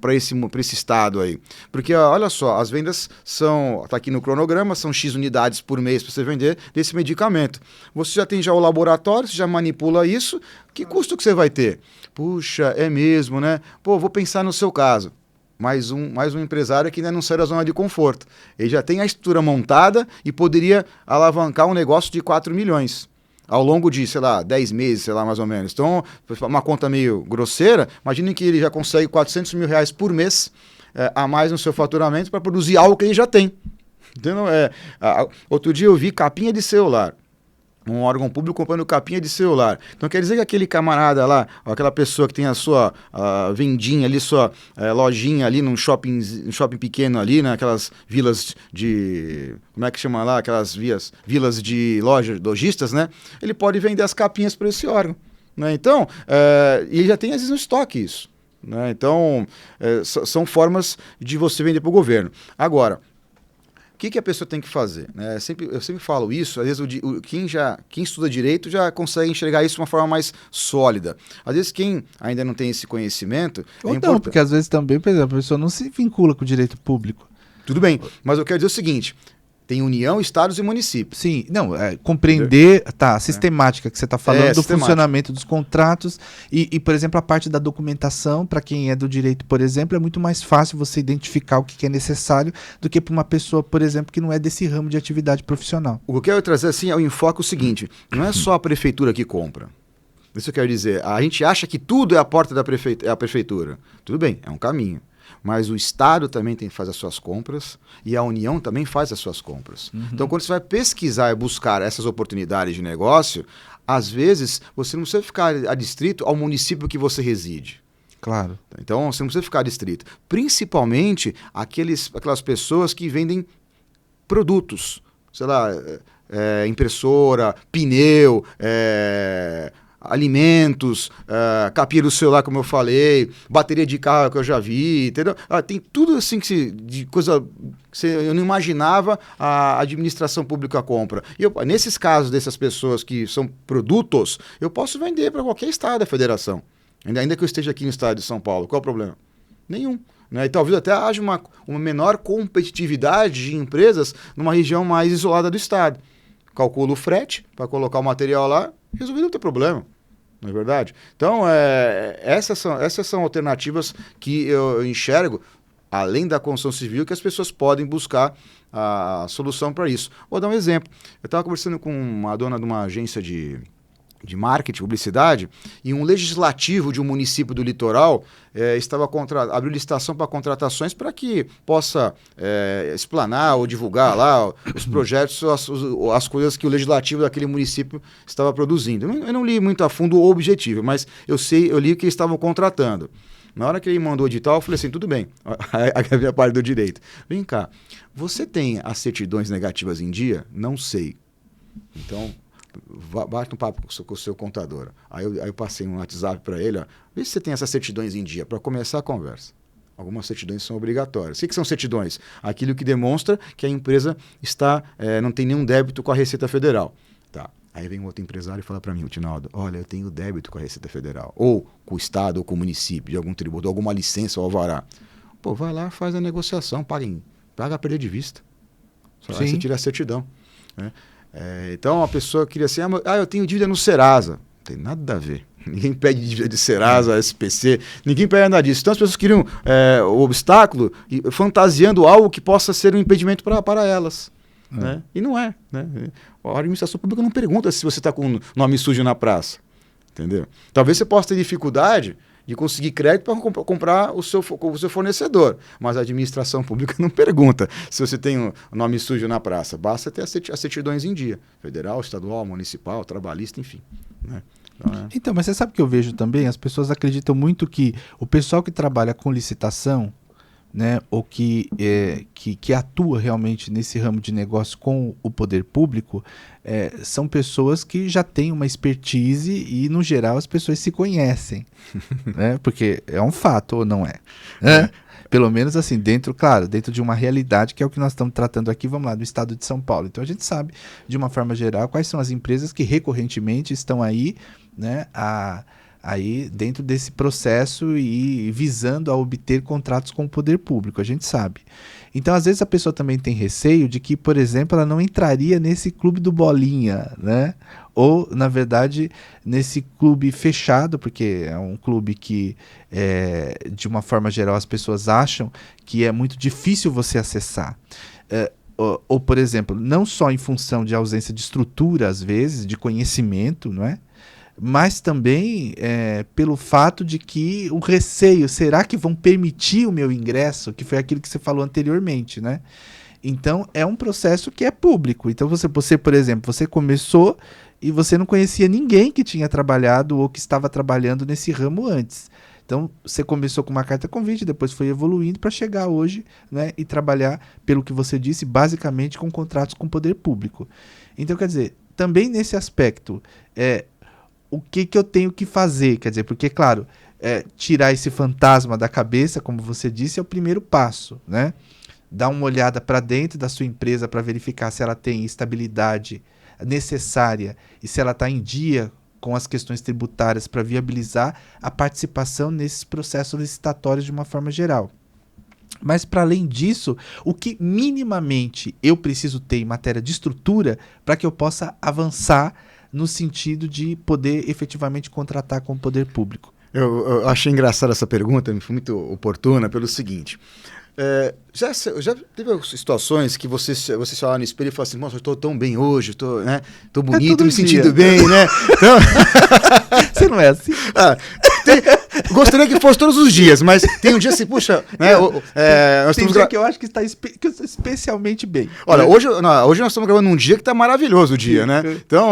[SPEAKER 2] para esse estado aí? Porque, olha só, as vendas está aqui no cronograma, são X unidades por mês para você vender desse medicamento. Você já tem o laboratório, você já manipula isso, que custo que você vai ter? Puxa, é mesmo, né? Pô, vou pensar no seu caso. Mais um empresário que ainda não sai da zona de conforto. Ele já tem a estrutura montada e poderia alavancar um negócio de 4 milhões. Ao longo de, 10 meses, mais ou menos. Então, uma conta meio grosseira, imagine que ele já consegue 400 mil reais por mês a mais no seu faturamento para produzir algo que ele já tem. Entendeu? Outro dia eu vi capinha de celular. Um órgão público comprando capinha de celular. Então quer dizer que aquele camarada lá, aquela pessoa que tem a sua vendinha ali, sua lojinha ali num shopping pequeno ali, naquelas vilas de... Como é que chama lá? Aquelas vilas de lojistas, né? Ele pode vender as capinhas para esse órgão. Né? Então, e ele já tem às vezes no estoque isso. Né? Então, são formas de você vender para o governo. Agora, o que a pessoa tem que fazer? Né? Eu sempre falo isso, às vezes quem estuda direito já consegue enxergar isso de uma forma mais sólida. Às vezes quem ainda não tem esse conhecimento...
[SPEAKER 1] Ou não, porque às vezes também, por exemplo, a pessoa não se vincula com o direito público.
[SPEAKER 2] Tudo bem, mas eu quero dizer o seguinte... Tem União, Estados e municípios.
[SPEAKER 1] Sim, não, compreender a sistemática que você está falando do funcionamento dos contratos e, por exemplo, a parte da documentação, para quem é do direito, por exemplo, é muito mais fácil você identificar o que é necessário do que para uma pessoa, por exemplo, que não é desse ramo de atividade profissional.
[SPEAKER 2] O que eu quero trazer assim é o enfoque seguinte, não é só a prefeitura que compra. Isso eu quero dizer, a gente acha que tudo é a porta da prefeitura. Tudo bem, é um caminho. Mas o Estado também tem que fazer as suas compras e a União também faz as suas compras. Uhum. Então, quando você vai pesquisar e buscar essas oportunidades de negócio, às vezes você não precisa ficar adstrito ao município que você reside.
[SPEAKER 1] Claro.
[SPEAKER 2] Então, você não precisa ficar adstrito. Principalmente aquelas pessoas que vendem produtos. Sei lá, impressora, pneu, alimentos, capinha do celular, como eu falei, bateria de carro que eu já vi, entendeu? Tem tudo assim de coisa que eu não imaginava a administração pública compra. E nesses casos dessas pessoas que são produtos, eu posso vender para qualquer estado da federação. Ainda que eu esteja aqui no estado de São Paulo. Qual é o problema? Nenhum. Né? E talvez até haja uma menor competitividade de empresas numa região mais isolada do estado. Calculo o frete para colocar o material lá, resolvido o teu problema. Não é verdade? Então, essas são alternativas que eu enxergo, além da construção civil, que as pessoas podem buscar a solução para isso. Vou dar um exemplo. Eu estava conversando com uma dona de uma agência de de marketing, publicidade, e um legislativo de um município do litoral abriu licitação para contratações para que possa explanar ou divulgar lá os projetos, as coisas que o legislativo daquele município estava produzindo. Eu não li muito a fundo o objetivo, mas eu li o que eles estavam contratando. Na hora que ele mandou o edital, eu falei assim, tudo bem, a minha parte do direito. Vem cá, você tem as certidões negativas em dia? Não sei. Então, bate um papo com o seu contador. Aí eu passei um WhatsApp para ele, ó, vê se você tem essas certidões em dia, para começar a conversa. Algumas certidões são obrigatórias. O que são certidões? Aquilo que demonstra que a empresa não tem nenhum débito com a Receita Federal. Tá. Aí vem um outro empresário e fala para mim, o Tinaldo, olha, eu tenho débito com a Receita Federal, ou com o Estado, ou com o município, de algum tributo, alguma licença ou alvará. Pô, vai lá, faz a negociação, paga a perda de vista. Só aí você tira a certidão. Né? Então a pessoa queria assim, eu tenho dívida no Serasa. Não tem nada a ver. Ninguém pede dívida de Serasa, SPC, ninguém pede nada disso. Então as pessoas queriam o obstáculo fantasiando algo que possa ser um impedimento para elas. Né? E não é. Né? A administração pública não pergunta se você está com nome sujo na praça. Entendeu? Talvez você possa ter dificuldade de conseguir crédito para comprar o seu fornecedor. Mas a administração pública não pergunta se você tem um nome sujo na praça. Basta ter as certidões em dia. Federal, estadual, municipal, trabalhista, enfim. Né?
[SPEAKER 1] Então, mas você sabe o que eu vejo também? As pessoas acreditam muito que o pessoal que trabalha com licitação, né, ou que atua realmente nesse ramo de negócio com o poder público, são pessoas que já têm uma expertise e, no geral, as pessoas se conhecem. Né? Porque é um fato, ou não é? Pelo menos assim, dentro de uma realidade que é o que nós estamos tratando aqui, vamos lá, do estado de São Paulo. Então a gente sabe, de uma forma geral, quais são as empresas que recorrentemente estão aí, né, aí dentro desse processo e visando a obter contratos com o poder público, a gente sabe. Então, às vezes, a pessoa também tem receio de que, por exemplo, ela não entraria nesse clube do Bolinha, né? Ou, na verdade, nesse clube fechado, porque é um clube que, de uma forma geral, as pessoas acham que é muito difícil você acessar. Ou, por exemplo, não só em função de ausência de estrutura, às vezes, de conhecimento, não é? Mas também pelo fato de que o receio, será que vão permitir o meu ingresso? Que foi aquilo que você falou anteriormente, né? Então, é um processo que é público. Então, você, por exemplo, você começou e você não conhecia ninguém que tinha trabalhado ou que estava trabalhando nesse ramo antes. Então, você começou com uma carta convite, depois foi evoluindo para chegar hoje, né, e trabalhar, pelo que você disse, basicamente com contratos com o poder público. Então, quer dizer, também nesse aspecto, o que eu tenho que fazer? Quer dizer, porque, claro, tirar esse fantasma da cabeça, como você disse, é o primeiro passo, né? Dar uma olhada para dentro da sua empresa para verificar se ela tem estabilidade necessária e se ela está em dia com as questões tributárias para viabilizar a participação nesses processos licitatórios de uma forma geral. Mas, para além disso, o que minimamente eu preciso ter em matéria de estrutura para que eu possa avançar no sentido de poder efetivamente contratar com o poder público?
[SPEAKER 2] Eu achei engraçada essa pergunta, foi muito oportuna, pelo seguinte. Já teve situações que você se olha no espelho e fala assim, nossa, eu estou tão bem hoje, estou bonito, me sentindo bem, né? Então...
[SPEAKER 1] Você não é assim?
[SPEAKER 2] Gostaria que fosse todos os dias, mas tem um dia assim, puxa, né?
[SPEAKER 1] Tem um dia que eu acho que está especialmente bem.
[SPEAKER 2] Olha, hoje nós estamos gravando um dia que está maravilhoso o dia, né? Então,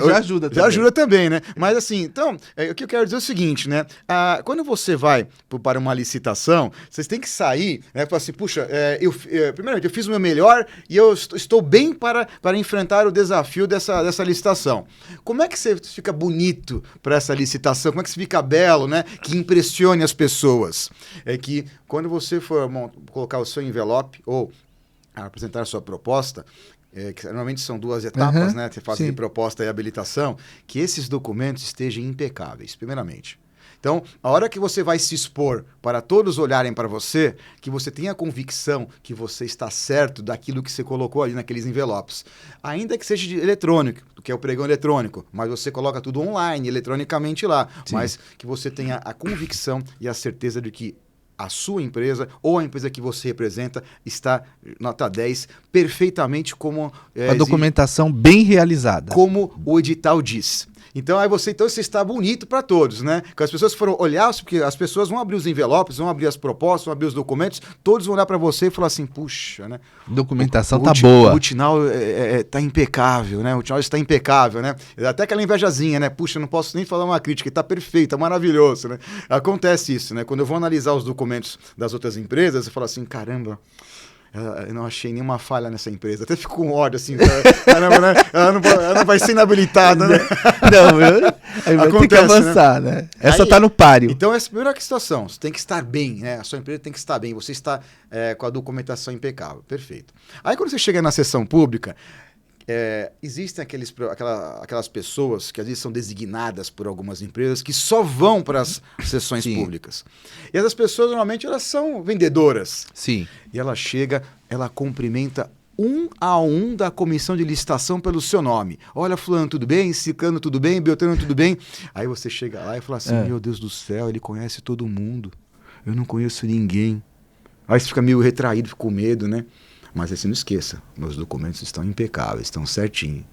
[SPEAKER 1] já ajuda também.
[SPEAKER 2] Já ajuda também, né? Mas assim, então, o que eu quero dizer é o seguinte, né? Quando você vai para uma licitação, vocês têm que sair, né? Falar assim, puxa, primeiramente, eu fiz o meu melhor e eu estou bem para enfrentar o desafio dessa licitação. Como é que você fica bonito para essa licitação? Como é que você fica belo, né? Que impressione as pessoas? É que quando você for colocar o seu envelope ou apresentar a sua proposta, que normalmente são 2 etapas, né? Você faz de proposta e habilitação, que esses documentos estejam impecáveis, primeiramente. Então, a hora que você vai se expor para todos olharem para você, que você tenha a convicção que você está certo daquilo que você colocou ali naqueles envelopes. Ainda que seja de eletrônico, que é o pregão eletrônico, mas você coloca tudo online, eletronicamente lá. Sim. Mas que você tenha a convicção e a certeza de que a sua empresa ou a empresa que você representa está, nota 10, perfeitamente como...
[SPEAKER 1] a documentação bem realizada.
[SPEAKER 2] Como o edital diz. Então você está bonito para todos, né? Quando as pessoas foram olhar, porque as pessoas vão abrir os envelopes, vão abrir as propostas, vão abrir os documentos, todos vão olhar para você e falar assim, puxa, né?
[SPEAKER 1] Documentação tá boa.
[SPEAKER 2] O Tinal tá impecável, né? O Tinal está impecável, né? Até aquela invejazinha, né? Puxa, não posso nem falar uma crítica, tá perfeito, tá maravilhoso, né? Acontece isso, né? Quando eu vou analisar os documentos das outras empresas, eu falo assim, caramba, eu não achei nenhuma falha nessa empresa. Até fico com ódio, assim. Caramba, né? Ela não vai ser inabilitada, né?
[SPEAKER 1] Aí vai ter que avançar, né? Essa tá no páreo.
[SPEAKER 2] Então, essa é a primeira situação. Você tem que estar bem, né? A sua empresa tem que estar bem. Você está com a documentação impecável. Perfeito. Aí, quando você chega na sessão pública, existem aquelas pessoas que às vezes são designadas por algumas empresas que só vão para as sessões públicas. E essas pessoas, normalmente, elas são vendedoras.
[SPEAKER 1] Sim.
[SPEAKER 2] E ela chega, ela cumprimenta um a um da comissão de licitação pelo seu nome. Olha, fulano, tudo bem? Ciclano, tudo bem? Beltrano, tudo bem? Aí você chega lá e fala assim, meu Deus do céu, ele conhece todo mundo. Eu não conheço ninguém. Aí você fica meio retraído, fica com medo, né? Mas aí você não esqueça, meus documentos estão impecáveis, estão certinhos.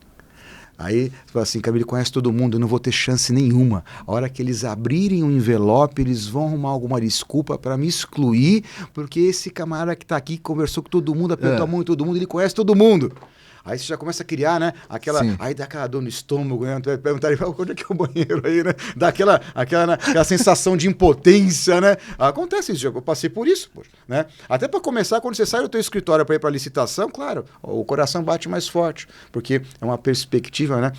[SPEAKER 2] Aí você fala assim, Camilo, conhece todo mundo, eu não vou ter chance nenhuma. A hora que eles abrirem o envelope, eles vão arrumar alguma desculpa para me excluir, porque esse camarada que está aqui conversou com todo mundo, apertou a mão de todo mundo, ele conhece todo mundo. Aí você já começa a criar, né? Aí dá aquela dor no estômago, né? Perguntar onde é que é o banheiro aí, né? Dá aquela sensação de impotência, né? Acontece isso, eu passei por isso, poxa, né? Até para começar, quando você sai do teu escritório para ir para licitação, claro, o coração bate mais forte, porque é uma perspectiva, né?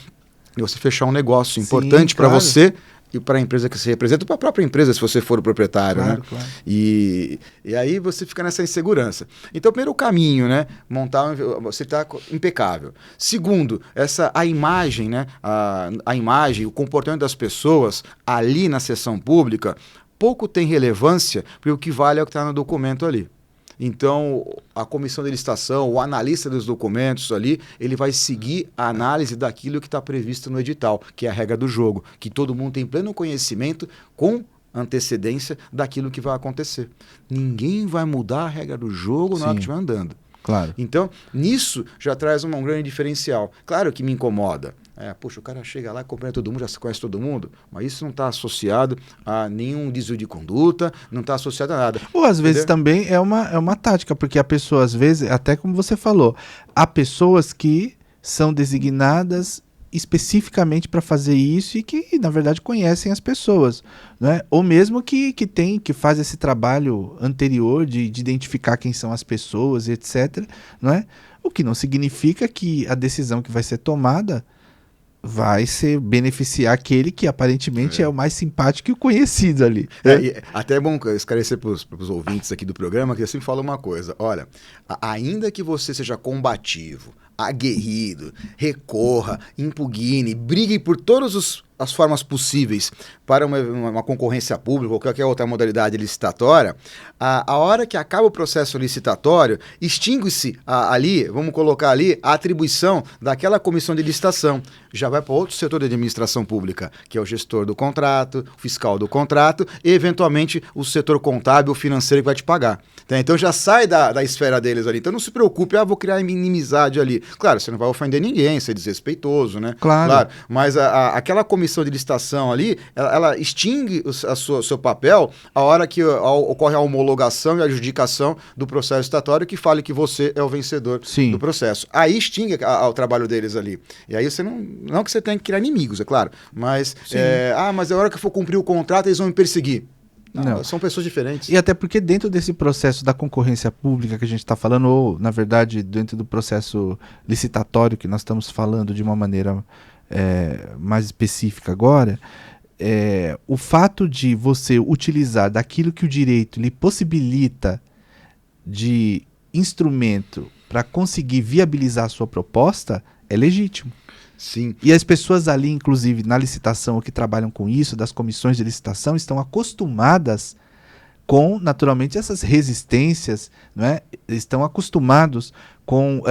[SPEAKER 2] De você fechar um negócio importante para você e para a empresa que você representa, para a própria empresa, se você for o proprietário, né? Claro. E aí você fica nessa insegurança. Então, primeiro o caminho, né? Você está impecável. Segundo, a imagem, né? A imagem, o comportamento das pessoas ali na sessão pública, pouco tem relevância, porque o que vale é o que está no documento ali. Então, a comissão de licitação, o analista dos documentos ali, ele vai seguir a análise daquilo que está previsto no edital, que é a regra do jogo, que todo mundo tem pleno conhecimento com antecedência daquilo que vai acontecer. Ninguém vai mudar a regra do jogo na hora que estiver andando.
[SPEAKER 1] Claro.
[SPEAKER 2] Então, nisso já traz um grande diferencial. Claro que me incomoda. Poxa, o cara chega lá, cumprimenta todo mundo, já conhece todo mundo, mas isso não está associado a nenhum desvio de conduta, não está associado a nada.
[SPEAKER 1] Ou às vezes também é uma tática, porque a pessoa, às vezes, até como você falou, há pessoas que são designadas especificamente para fazer isso e que, na verdade, conhecem as pessoas, né? Ou mesmo que faz esse trabalho anterior de identificar quem são as pessoas, etc., não é? O que não significa que a decisão que vai ser tomada vai beneficiar aquele que aparentemente é o mais simpático e o conhecido ali.
[SPEAKER 2] Até é bom esclarecer para os ouvintes aqui do programa que eu sempre falo uma coisa. Olha, ainda que você seja combativo, aguerrido, recorra, impugne, brigue por todas as formas possíveis para uma concorrência pública ou qualquer outra modalidade licitatória, a hora que acaba o processo licitatório, extingue-se ali, vamos colocar ali, a atribuição daquela comissão de licitação. Já vai para outro setor de administração pública, que é o gestor do contrato, o fiscal do contrato e, eventualmente, o setor contábil, financeiro que vai te pagar. Então já sai da esfera deles ali. Então não se preocupe, vou criar inimizade ali. Claro, você não vai ofender ninguém, ser desrespeitoso, né?
[SPEAKER 1] Claro.
[SPEAKER 2] Mas aquela comissão de licitação ali, ela extingue o seu papel a hora que ocorre a homologação e a adjudicação do processo licitatório que fale que você é o vencedor do processo. Aí extingue o trabalho deles ali. E aí você não que você tenha que criar inimigos, é claro, mas mas a hora que eu for cumprir o contrato eles vão me perseguir. Não, são pessoas diferentes.
[SPEAKER 1] E até porque dentro desse processo da concorrência pública que a gente está falando, ou na verdade dentro do processo licitatório que nós estamos falando de uma maneira mais específica agora, o fato de você utilizar daquilo que o direito lhe possibilita de instrumento para conseguir viabilizar a sua proposta é legítimo.
[SPEAKER 2] Sim.
[SPEAKER 1] E as pessoas ali, inclusive na licitação, que trabalham com isso, das comissões de licitação, estão acostumadas com, naturalmente, essas resistências, não é? Estão acostumados com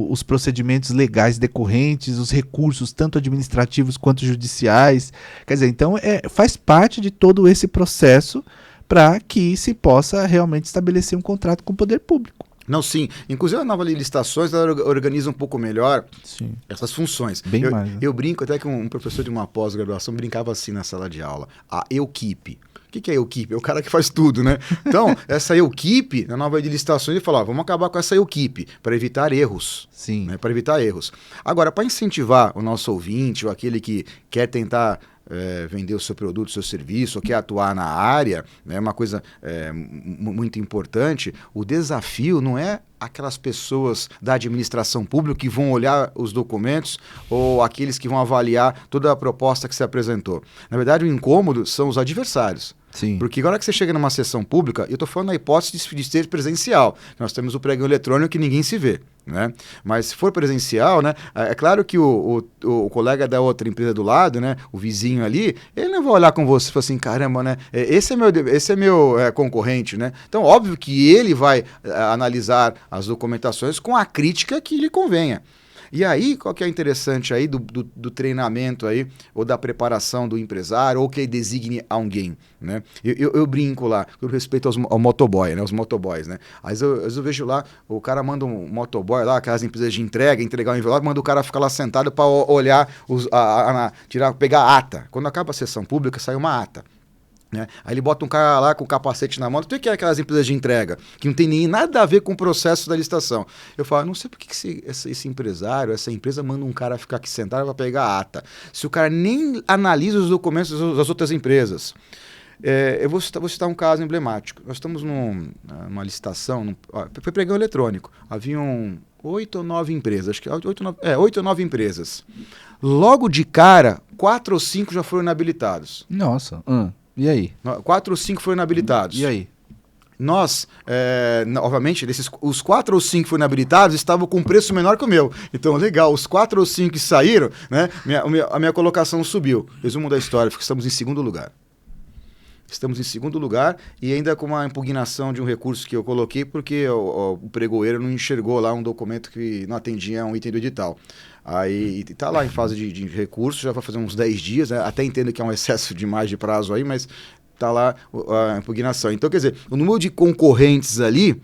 [SPEAKER 1] os procedimentos legais decorrentes, os recursos, tanto administrativos quanto judiciais. Quer dizer, então faz parte de todo esse processo para que se possa realmente estabelecer um contrato com o poder público.
[SPEAKER 2] Não, sim. Inclusive a nova lei de licitações, ela organiza um pouco melhor
[SPEAKER 1] Sim.
[SPEAKER 2] essas funções.
[SPEAKER 1] Bem mais. Né?
[SPEAKER 2] Eu brinco até que um professor de uma pós-graduação brincava assim na sala de aula. A equipe. O que é equipe? É o cara que faz tudo, né? Então, essa equipe, na nova lei de licitações, ele falou, vamos acabar com essa equipe para evitar erros.
[SPEAKER 1] Sim.
[SPEAKER 2] Né? Para evitar erros. Agora, para incentivar o nosso ouvinte, ou aquele que quer tentar vender o seu produto, o seu serviço, ou quer atuar na área, né, uma coisa muito importante, o desafio não é aquelas pessoas da administração pública que vão olhar os documentos ou aqueles que vão avaliar toda a proposta que se apresentou. Na verdade, o incômodo são os adversários.
[SPEAKER 1] Sim.
[SPEAKER 2] Porque agora que você chega numa sessão pública, eu estou falando na hipótese de ser presencial. Nós temos o pregão eletrônico que ninguém se vê. Né? Mas se for presencial, né, é claro que o colega da outra empresa do lado, né, o vizinho ali, ele não vai olhar com você e falar assim, caramba, né, esse é meu concorrente. Né? Então, óbvio que ele vai analisar as documentações com a crítica que lhe convenha. E aí, qual que é interessante aí do treinamento aí, ou da preparação do empresário, ou que designe alguém, né? Eu brinco lá, com respeito ao motoboy, né? Os motoboys, né? Às vezes eu vejo lá, o cara manda um motoboy lá, aquelas empresas de entregar um envelope, manda o cara ficar lá sentado para olhar, pegar a ata. Quando acaba a sessão pública, sai uma ata. Né? Aí ele bota um cara lá com o capacete na mão, o que é aquelas empresas de entrega, que não tem nem nada a ver com o processo da licitação. Eu falo, não sei por que esse empresário, essa empresa manda um cara ficar aqui sentado para pegar a ata. Se o cara nem analisa os documentos das outras empresas. Eu vou citar um caso emblemático. Nós estamos numa licitação, foi pregão eletrônico. Haviam 8 ou 9 empresas, acho que 8 ou 9 empresas. Logo de cara, 4 ou 5 já foram inabilitados.
[SPEAKER 1] Nossa, e aí?
[SPEAKER 2] 4 ou 5 foram inabilitados.
[SPEAKER 1] E aí?
[SPEAKER 2] Nós, obviamente, os 4 ou 5 que foram inabilitados estavam com preço menor que o meu. Então, legal, os 4 ou 5 que saíram, né, a minha colocação subiu. Resumo da história, porque estamos em segundo lugar. Estamos em segundo lugar e ainda com uma impugnação de um recurso que eu coloquei porque o pregoeiro não enxergou lá um documento que não atendia a um item do edital. Aí está lá em fase de recurso, já vai fazer uns 10 dias, né? Até entendo que é um excesso demais de prazo aí, mas está lá a impugnação. Então, quer dizer, o número de concorrentes ali,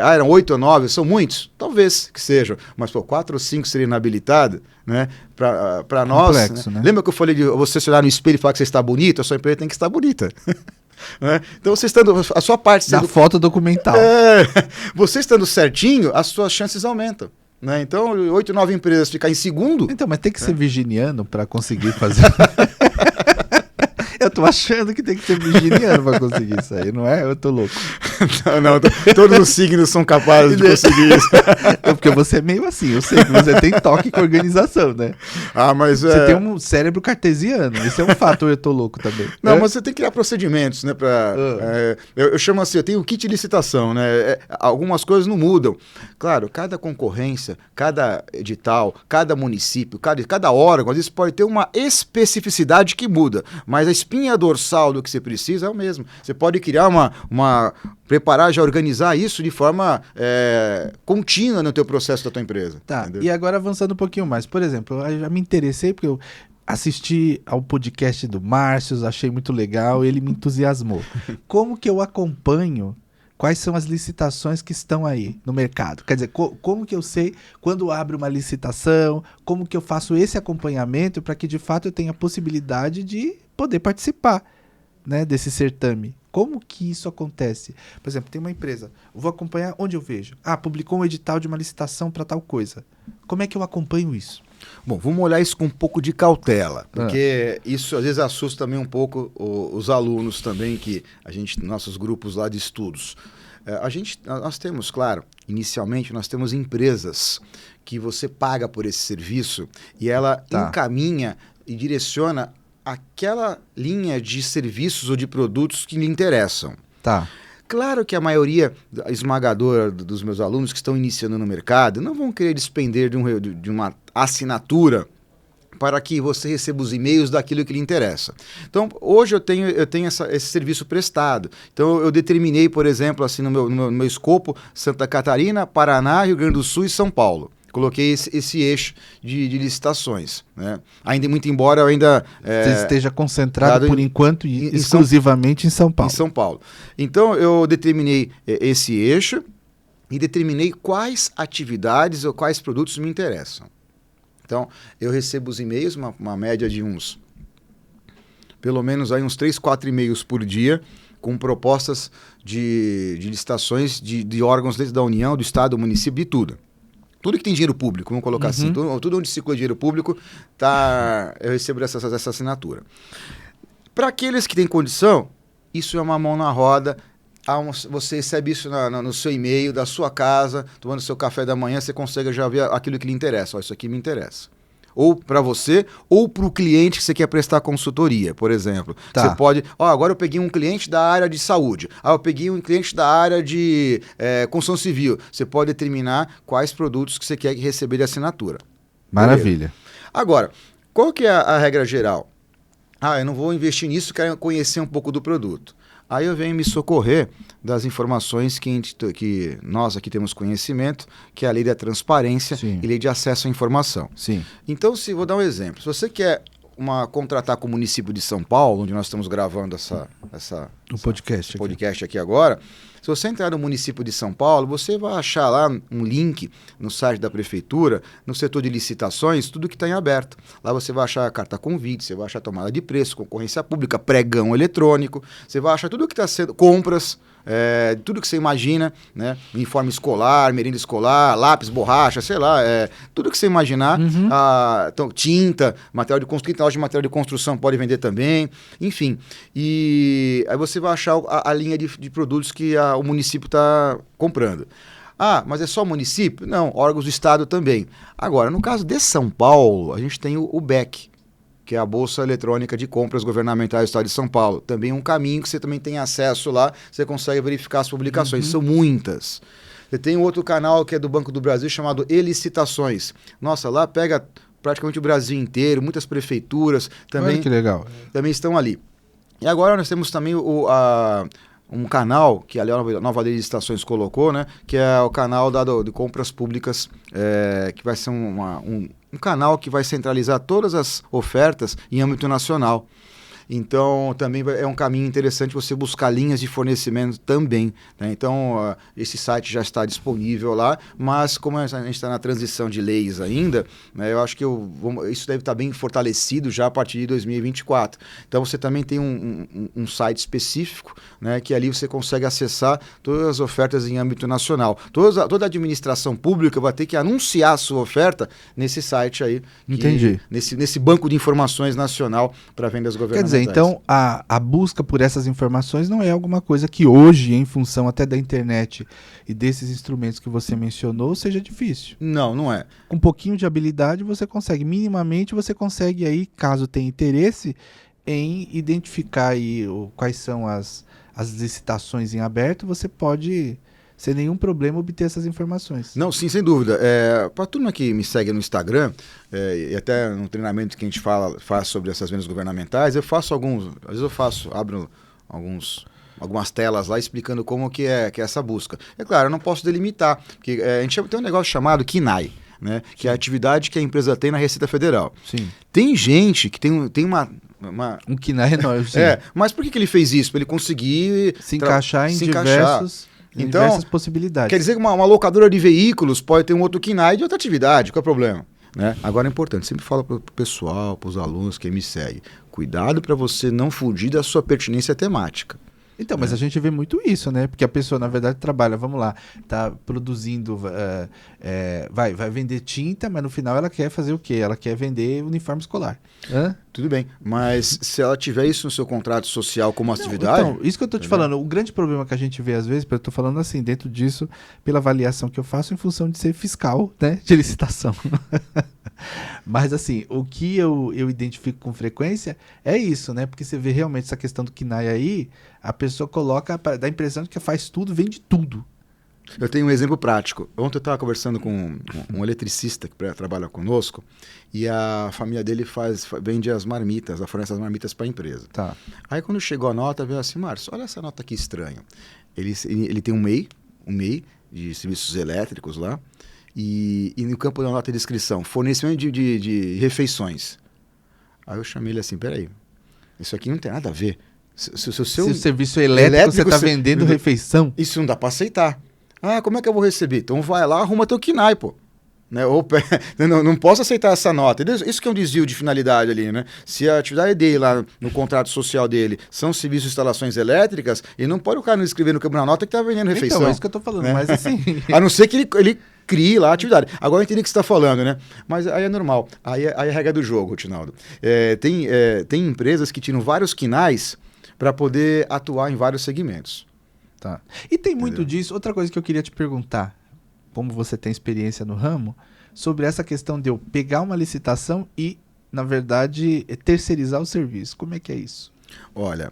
[SPEAKER 2] eram 8 ou 9, são muitos? Talvez que sejam, mas 4 ou 5 seriam inabilitados, né? Para nós, né? Lembra que eu falei de você se olhar no espelho e falar que você está bonito? A sua empresa tem que estar bonita. Né? Então, você estando, a sua parte...
[SPEAKER 1] Da foto documental.
[SPEAKER 2] Você estando certinho, as suas chances aumentam. Né? Então, 8 ou 9 empresas ficar em segundo...
[SPEAKER 1] Então, mas tem que ser virginiano para conseguir fazer... Eu tô achando que tem que ser virginiano pra conseguir isso aí, não é? Eu tô louco.
[SPEAKER 2] Não, todos os signos são capazes de conseguir isso.
[SPEAKER 1] Porque você é meio assim, eu sei que você tem toque com organização, né?
[SPEAKER 2] Mas
[SPEAKER 1] você tem um cérebro cartesiano, isso é um fator, eu tô louco também.
[SPEAKER 2] Não, mas você tem que criar procedimentos, né? Eu chamo assim, eu tenho o kit de licitação, né? Algumas coisas não mudam. Claro, cada concorrência, cada edital, cada município, cada órgão, às vezes pode ter uma especificidade que muda, mas a espinha dorsal do que você precisa é o mesmo. Você pode criar preparar, já organizar isso de forma contínua no teu processo da tua empresa.
[SPEAKER 1] Tá,
[SPEAKER 2] entendeu?
[SPEAKER 1] E agora avançando um pouquinho mais. Por exemplo, eu já me interessei porque eu assisti ao podcast do Márcio, achei muito legal, ele me entusiasmou. Como que eu acompanho quais são as licitações que estão aí no mercado? Quer dizer, como que eu sei quando abre uma licitação, como que eu faço esse acompanhamento para que de fato eu tenha a possibilidade de poder participar, né, desse certame? Como que isso acontece? Por exemplo, tem uma empresa, eu vou acompanhar onde eu vejo. Publicou um edital de uma licitação para tal coisa. Como é que eu acompanho isso?
[SPEAKER 2] Bom, vamos olhar isso com um pouco de cautela, porque isso às vezes assusta também um pouco os alunos também, que nossos grupos lá de estudos. Nós temos, claro, inicialmente nós temos empresas que você paga por esse serviço e ela encaminha e direciona aquela linha de serviços ou de produtos que lhe interessam.
[SPEAKER 1] Tá.
[SPEAKER 2] Claro que a maioria esmagadora dos meus alunos que estão iniciando no mercado não vão querer despender de uma assinatura para que você receba os e-mails daquilo que lhe interessa. Então, hoje eu tenho esse serviço prestado. Então, eu determinei, por exemplo, assim, no meu escopo, Santa Catarina, Paraná, Rio Grande do Sul e São Paulo. Coloquei esse eixo de licitações. Né? Muito embora eu ainda...
[SPEAKER 1] Você esteja concentrado, por enquanto, exclusivamente em São Paulo.
[SPEAKER 2] Em São Paulo. Então, eu determinei esse eixo e determinei quais atividades ou quais produtos me interessam. Então, eu recebo os e-mails, uma média de pelo menos aí uns 3, 4 e-mails por dia, com propostas de licitações de órgãos da União, do Estado, do município, de tudo. Tudo que tem dinheiro público, vamos colocar assim, tudo onde circula dinheiro público, eu recebo essa assinatura. Para aqueles que têm condição, isso é uma mão na roda. Você recebe isso no seu e-mail, da sua casa, tomando seu café da manhã, você consegue já ver aquilo que lhe interessa. Isso aqui me interessa. Ou para você, ou para o cliente que você quer prestar consultoria, por exemplo.
[SPEAKER 1] Tá.
[SPEAKER 2] Você pode... agora eu peguei um cliente da área de saúde. Eu peguei um cliente da área de construção civil. Você pode determinar quais produtos que você quer receber de assinatura.
[SPEAKER 1] Maravilha.
[SPEAKER 2] Beleza? Agora, qual que é a regra geral? Eu não vou investir nisso, quero conhecer um pouco do produto. Aí eu venho me socorrer das informações que nós aqui temos conhecimento, que é a lei da transparência
[SPEAKER 1] Sim.
[SPEAKER 2] e lei de acesso à informação.
[SPEAKER 1] Sim.
[SPEAKER 2] Então, vou dar um exemplo. Se você quer contratar com o município de São Paulo, onde nós estamos gravando
[SPEAKER 1] O podcast.
[SPEAKER 2] podcast aqui agora, se você entrar no município de São Paulo, você vai achar lá um link no site da prefeitura, no setor de licitações, tudo que está em aberto. Lá você vai achar a carta convite, você vai achar tomada de preço, concorrência pública, pregão eletrônico, você vai achar tudo que está sendo, compras, tudo que você imagina, né? Uniforme escolar, merenda escolar, lápis, borracha, sei lá, tudo que você imaginar, então, tinta, material de construção, loja de material de construção pode vender também, enfim. E aí você vai achar a linha de produtos que o município está comprando. Mas é só o município? Não, órgãos do Estado também. Agora, no caso de São Paulo, a gente tem o BEC, que é a Bolsa Eletrônica de Compras Governamentais do Estado de São Paulo. Também um caminho que você também tem acesso lá, você consegue verificar as publicações. São muitas. Você tem um outro canal que é do Banco do Brasil chamado E-Licitações. Nossa, lá pega praticamente o Brasil inteiro, muitas prefeituras também.
[SPEAKER 1] Olha que legal.
[SPEAKER 2] Também estão ali. E agora nós temos também um canal que a nova lei de licitações colocou, né, que é o canal de compras públicas, que vai ser um canal que vai centralizar todas as ofertas em âmbito nacional. Então, também é um caminho interessante você buscar linhas de fornecimento também, né? Então, esse site já está disponível lá, mas como a gente está na transição de leis ainda, né, eu acho que isso deve estar bem fortalecido já a partir de 2024. Então, você também tem um site específico, né, que ali você consegue acessar todas as ofertas em âmbito nacional. Toda a administração pública vai ter que anunciar a sua oferta nesse site aí.
[SPEAKER 1] Entendi.
[SPEAKER 2] Nesse banco de informações nacional para vendas governamentais.
[SPEAKER 1] Quer dizer, então a busca por essas informações não é alguma coisa que hoje, em função até da internet e desses instrumentos que você mencionou, seja difícil.
[SPEAKER 2] Não, não é.
[SPEAKER 1] Com um pouquinho de habilidade você consegue, minimamente você consegue aí, caso tenha interesse, em identificar aí quais são as licitações em aberto, você pode, sem nenhum problema, obter essas informações.
[SPEAKER 2] Não, sim, sem dúvida. Para a turma que me segue no Instagram, e até no treinamento que a gente faz sobre essas vendas governamentais, eu faço às vezes abro algumas telas lá explicando como que é essa busca. É claro, eu não posso delimitar, porque a gente tem um negócio chamado KINAI, né? Que é a atividade que a empresa tem na Receita Federal.
[SPEAKER 1] Sim.
[SPEAKER 2] Tem gente que tem uma
[SPEAKER 1] um KINAI enorme.
[SPEAKER 2] Mas por que ele fez isso? Para ele conseguir
[SPEAKER 1] se encaixar em diversas possibilidades.
[SPEAKER 2] Quer dizer que uma locadora de veículos pode ter um outro KINAI de outra atividade, qual é o problema? Né? Agora é importante, sempre falo para o pessoal, para os alunos que me seguem, cuidado para você não fugir da sua pertinência temática.
[SPEAKER 1] Então, mas a gente vê muito isso, né? Porque a pessoa, na verdade, trabalha, vamos lá, tá produzindo, vai vender tinta, mas no final ela quer fazer o quê? Ela quer vender uniforme escolar.
[SPEAKER 2] Tudo bem, mas se ela tiver isso no seu contrato social como atividade...
[SPEAKER 1] Então, isso que eu tô te falando, o grande problema que a gente vê às vezes, eu tô falando assim, dentro disso, pela avaliação que eu faço em função de ser fiscal, né? De licitação. Mas assim, o que eu identifico com frequência é isso, né? Porque você vê realmente essa questão do KINAI aí, a pessoa coloca, dá a impressão de que faz tudo, vende tudo.
[SPEAKER 2] Eu tenho um exemplo prático. Ontem eu estava conversando com um eletricista que trabalha conosco e a família dele vende as marmitas, fornece as marmitas para a empresa.
[SPEAKER 1] Tá.
[SPEAKER 2] Aí quando chegou a nota, veio assim, Márcio, olha essa nota aqui estranha. Ele tem um MEI de serviços elétricos lá e no campo da nota de descrição, fornecimento de refeições. Aí eu chamei ele assim, peraí, isso aqui não tem nada a ver. Se o serviço elétrico você está vendendo refeição. Isso não dá para aceitar. Ah, como é que eu vou receber? Então vai lá, arruma teu KNAI, pô. Né? Não posso aceitar essa nota. Isso que é um desvio de finalidade ali, né? Se a atividade dele lá no contrato social dele são serviços de instalações elétricas, ele não pode o cara não escrever na nota que tá vendendo refeição.
[SPEAKER 1] Então, é isso que eu tô falando, né? Mas assim...
[SPEAKER 2] A não ser que ele crie lá a atividade. Agora eu entendi o que você está falando, né? Mas aí é normal. Aí é a regra do jogo, Tinaldo. Tem empresas que tiram vários KNAIs para poder atuar em vários segmentos.
[SPEAKER 1] Tá. E tem muito disso. Outra coisa que eu queria te perguntar, como você tem experiência no ramo, sobre essa questão de eu pegar uma licitação e, na verdade, terceirizar o serviço. Como é que é isso?
[SPEAKER 2] Olha...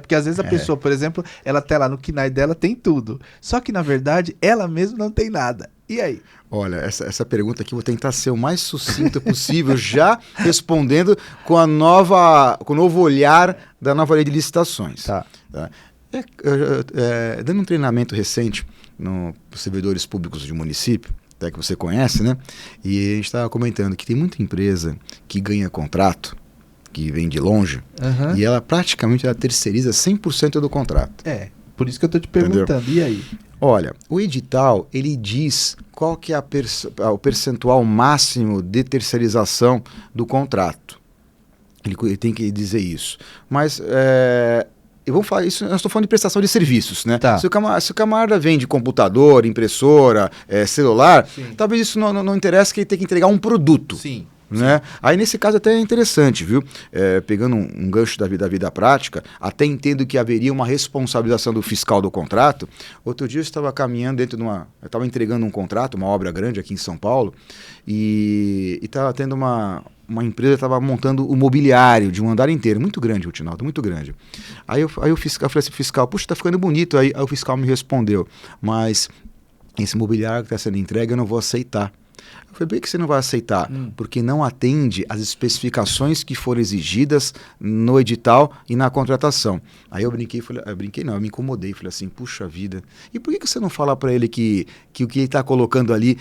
[SPEAKER 1] porque às vezes a pessoa, por exemplo, ela tá lá no KNAI dela, tem tudo. Só que, na verdade, ela mesma não tem nada. E aí?
[SPEAKER 2] Olha, essa pergunta aqui eu vou tentar ser o mais sucinto possível, já respondendo com o novo olhar da nova lei de licitações.
[SPEAKER 1] Tá.
[SPEAKER 2] Dando um treinamento recente para os servidores públicos de município, até que você conhece, né? E a gente estava comentando que tem muita empresa que ganha contrato, que vem de longe, e ela praticamente terceiriza 100% do contrato.
[SPEAKER 1] Por isso que eu tô te perguntando. Entendeu? E aí?
[SPEAKER 2] Olha, o edital, ele diz qual que é o percentual máximo de terceirização do contrato. Ele tem que dizer isso. Mas... vamos falar isso, nós estamos falando de prestação de serviços, né?
[SPEAKER 1] Tá.
[SPEAKER 2] Se o camarada vende computador, impressora, celular, sim, talvez isso não interessa, que ele tem que entregar um produto.
[SPEAKER 1] Sim.
[SPEAKER 2] Né? Sim. Aí nesse caso até é interessante, viu? Pegando um gancho da vida prática, até entendo que haveria uma responsabilização do fiscal do contrato. Outro dia eu estava caminhando eu estava entregando um contrato, uma obra grande aqui em São Paulo, e estava tendo uma empresa estava montando o mobiliário de um andar inteiro, muito grande, Rutinaldo, muito grande. Aí eu falei assim, fiscal, puxa, tá ficando bonito. Aí o fiscal me respondeu, mas esse mobiliário que está sendo entregue eu não vou aceitar. Eu falei, por que você não vai aceitar? Porque não atende às especificações que foram exigidas no edital e na contratação. Aí eu brinquei, eu me incomodei, falei assim, puxa vida, e por que você não fala para ele que o que ele está colocando ali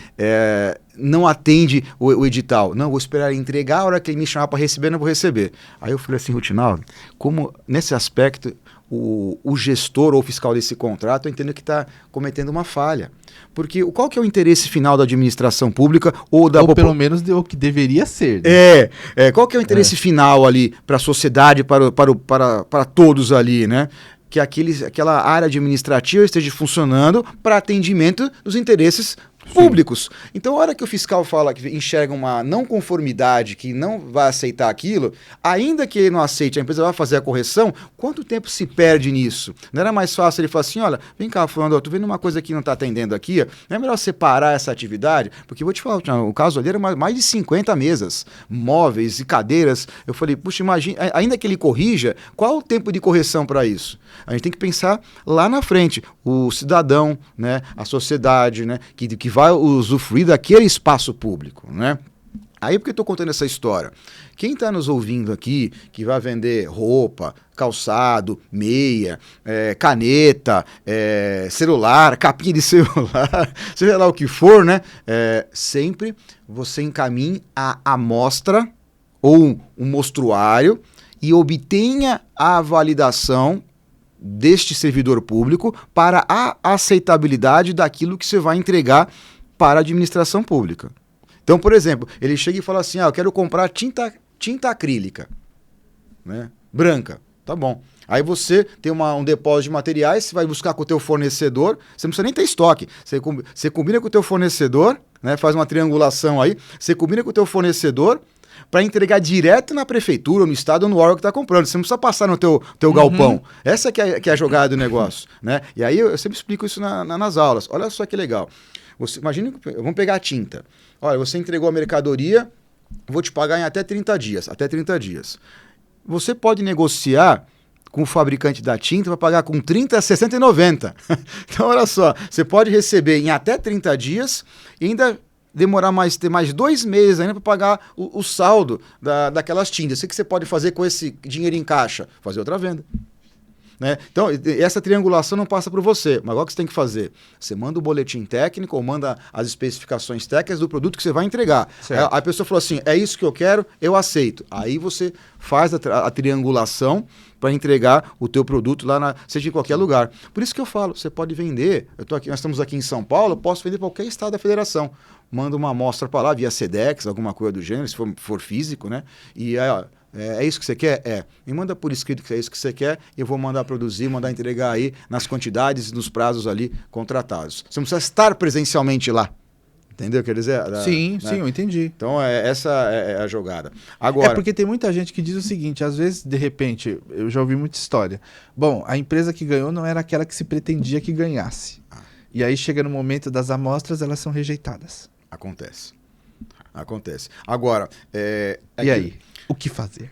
[SPEAKER 2] não atende o edital? Não, vou esperar ele entregar, a hora que ele me chamar para receber, não vou receber. Aí eu falei assim, Rutinaldo, como nesse aspecto o gestor ou fiscal desse contrato, eu entendo que está cometendo uma falha. Porque qual que é o interesse final da administração pública ou
[SPEAKER 1] pelo menos o que deveria ser. Né?
[SPEAKER 2] Qual que é o interesse final ali para a sociedade, para todos ali, né? Que aquela área administrativa esteja funcionando para atendimento dos interesses públicos. Então, a hora que o fiscal fala que enxerga uma não conformidade, que não vai aceitar aquilo, ainda que ele não aceite, a empresa vai fazer a correção, quanto tempo se perde nisso? Não era mais fácil ele falar assim, olha, vem cá, fulano, tô vendo uma coisa que não está atendendo aqui, não é melhor separar essa atividade? Porque eu vou te falar, o caso ali era mais de 50 mesas, móveis e cadeiras. Eu falei, puxa, imagina, ainda que ele corrija, qual o tempo de correção para isso? A gente tem que pensar lá na frente, o cidadão, né, a sociedade, né, que vai usufruir daquele espaço público, né? Aí por que eu estou contando essa história? Quem está nos ouvindo aqui, que vai vender roupa, calçado, meia, caneta, celular, capinha de celular, seja lá o que for, né? Sempre você encaminhe a amostra ou um mostruário e obtenha a validação deste servidor público para a aceitabilidade daquilo que você vai entregar para a administração pública. Então, por exemplo, ele chega e fala assim, eu quero comprar tinta acrílica, né? Branca, tá bom. Aí você tem um depósito de materiais, você vai buscar com o teu fornecedor, você não precisa nem ter estoque, você combina com o teu fornecedor, né? Faz uma triangulação aí, você combina com o teu fornecedor, para entregar direto na prefeitura, ou no estado, ou no órgão que está comprando. Você não precisa passar no teu galpão. Essa que é a jogada do negócio, né? E aí eu sempre explico isso nas aulas. Olha só que legal. Imagina, vamos pegar a tinta. Olha, você entregou a mercadoria, vou te pagar em até 30 dias. Até 30 dias. Você pode negociar com o fabricante da tinta para pagar com 30, 60 e 90. Então, olha só, você pode receber em até 30 dias e ainda ter mais 2 meses ainda para pagar o saldo daquelas tintas. O que você pode fazer com esse dinheiro em caixa? Fazer outra venda. né? Então, essa triangulação não passa por você. Mas agora o que você tem que fazer? Você manda o boletim técnico ou manda as especificações técnicas do produto que você vai entregar. Aí a pessoa falou assim, é isso que eu quero, eu aceito. Aí você faz a triangulação para entregar o teu produto lá, seja em qualquer lugar. Por isso que eu falo, você pode vender, nós estamos aqui em São Paulo, eu posso vender para qualquer estado da federação. Manda uma amostra para lá, via Sedex, alguma coisa do gênero, se for físico, né? E aí, ó, é isso que você quer? Me manda por escrito que é isso que você quer e eu vou mandar produzir, mandar entregar aí nas quantidades e nos prazos ali contratados. Você não precisa estar presencialmente lá. Entendeu? Quer dizer?
[SPEAKER 1] Sim, eu entendi.
[SPEAKER 2] Então, essa é a jogada. Agora,
[SPEAKER 1] porque tem muita gente que diz o seguinte, às vezes, de repente, eu já ouvi muita história. Bom, a empresa que ganhou não era aquela que se pretendia que ganhasse. E aí chega no momento das amostras, elas são rejeitadas.
[SPEAKER 2] Acontece. Agora,
[SPEAKER 1] e aí? O que fazer?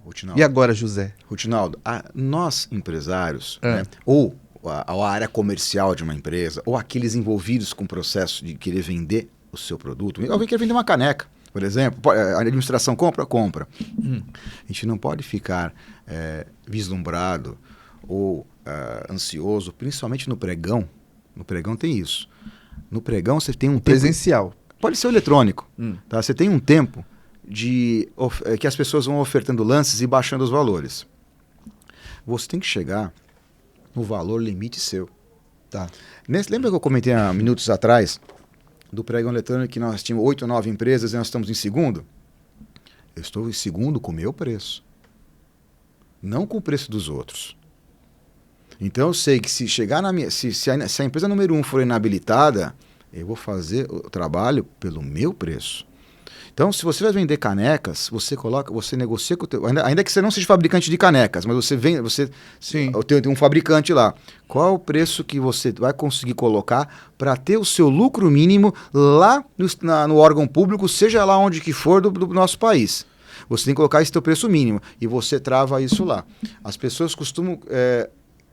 [SPEAKER 2] Rutinaldo.
[SPEAKER 1] E agora, José?
[SPEAKER 2] Rutinaldo, nós empresários, né, ou a área comercial de uma empresa, ou aqueles envolvidos com o processo de querer vender o seu produto. Alguém quer vender uma caneca, por exemplo. A administração compra. A gente não pode ficar vislumbrado ou ansioso, principalmente no pregão. No pregão tem isso. No pregão você tem um tempo...
[SPEAKER 1] Presencial.
[SPEAKER 2] Pode ser eletrônico. Tá? Você tem um tempo que as pessoas vão ofertando lances e baixando os valores. Você tem que chegar no valor limite seu.
[SPEAKER 1] Tá.
[SPEAKER 2] Lembra que eu comentei há minutos atrás do pregão eletrônico que nós tínhamos 8 ou 9 empresas e nós estamos em segundo? Eu estou em segundo com o meu preço. Não com o preço dos outros. Então eu sei que se chegar na minha... Se a empresa número 1 for inabilitada, eu vou fazer o trabalho pelo meu preço. Então, se você vai vender canecas, você negocia com o teu... Ainda que você não seja fabricante de canecas, mas você tem um fabricante lá. Qual é o preço que você vai conseguir colocar para ter o seu lucro mínimo lá no órgão público, seja lá onde que for do nosso país? Você tem que colocar esse teu preço mínimo e você trava isso lá. As pessoas costumam,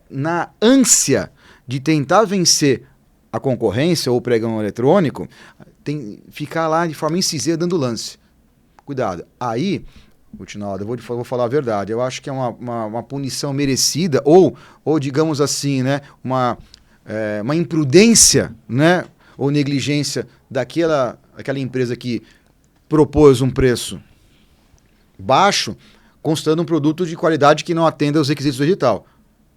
[SPEAKER 2] na ânsia de tentar vencer a concorrência ou o pregão eletrônico, ficar lá de forma incisiva dando lance. Cuidado. Aí, Rutinaldo, eu vou falar a verdade, eu acho que é uma punição merecida ou digamos assim, né, uma imprudência, né, ou negligência daquela empresa que propôs um preço baixo, constando um produto de qualidade que não atenda aos requisitos do edital.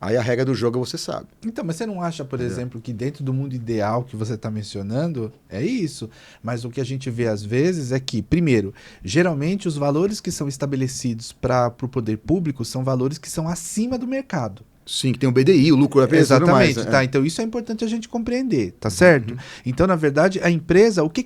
[SPEAKER 2] Aí a regra do jogo você sabe.
[SPEAKER 1] Então, mas você não acha, por exemplo, que dentro do mundo ideal que você está mencionando, é isso. Mas o que a gente vê às vezes é que, primeiro, geralmente os valores que são estabelecidos para o poder público são valores que são acima do mercado.
[SPEAKER 2] Sim, que tem o BDI, o lucro da empresa.
[SPEAKER 1] Exatamente,
[SPEAKER 2] mais,
[SPEAKER 1] tá? Então isso é importante a gente compreender, tá certo? Então, na verdade, a empresa, o que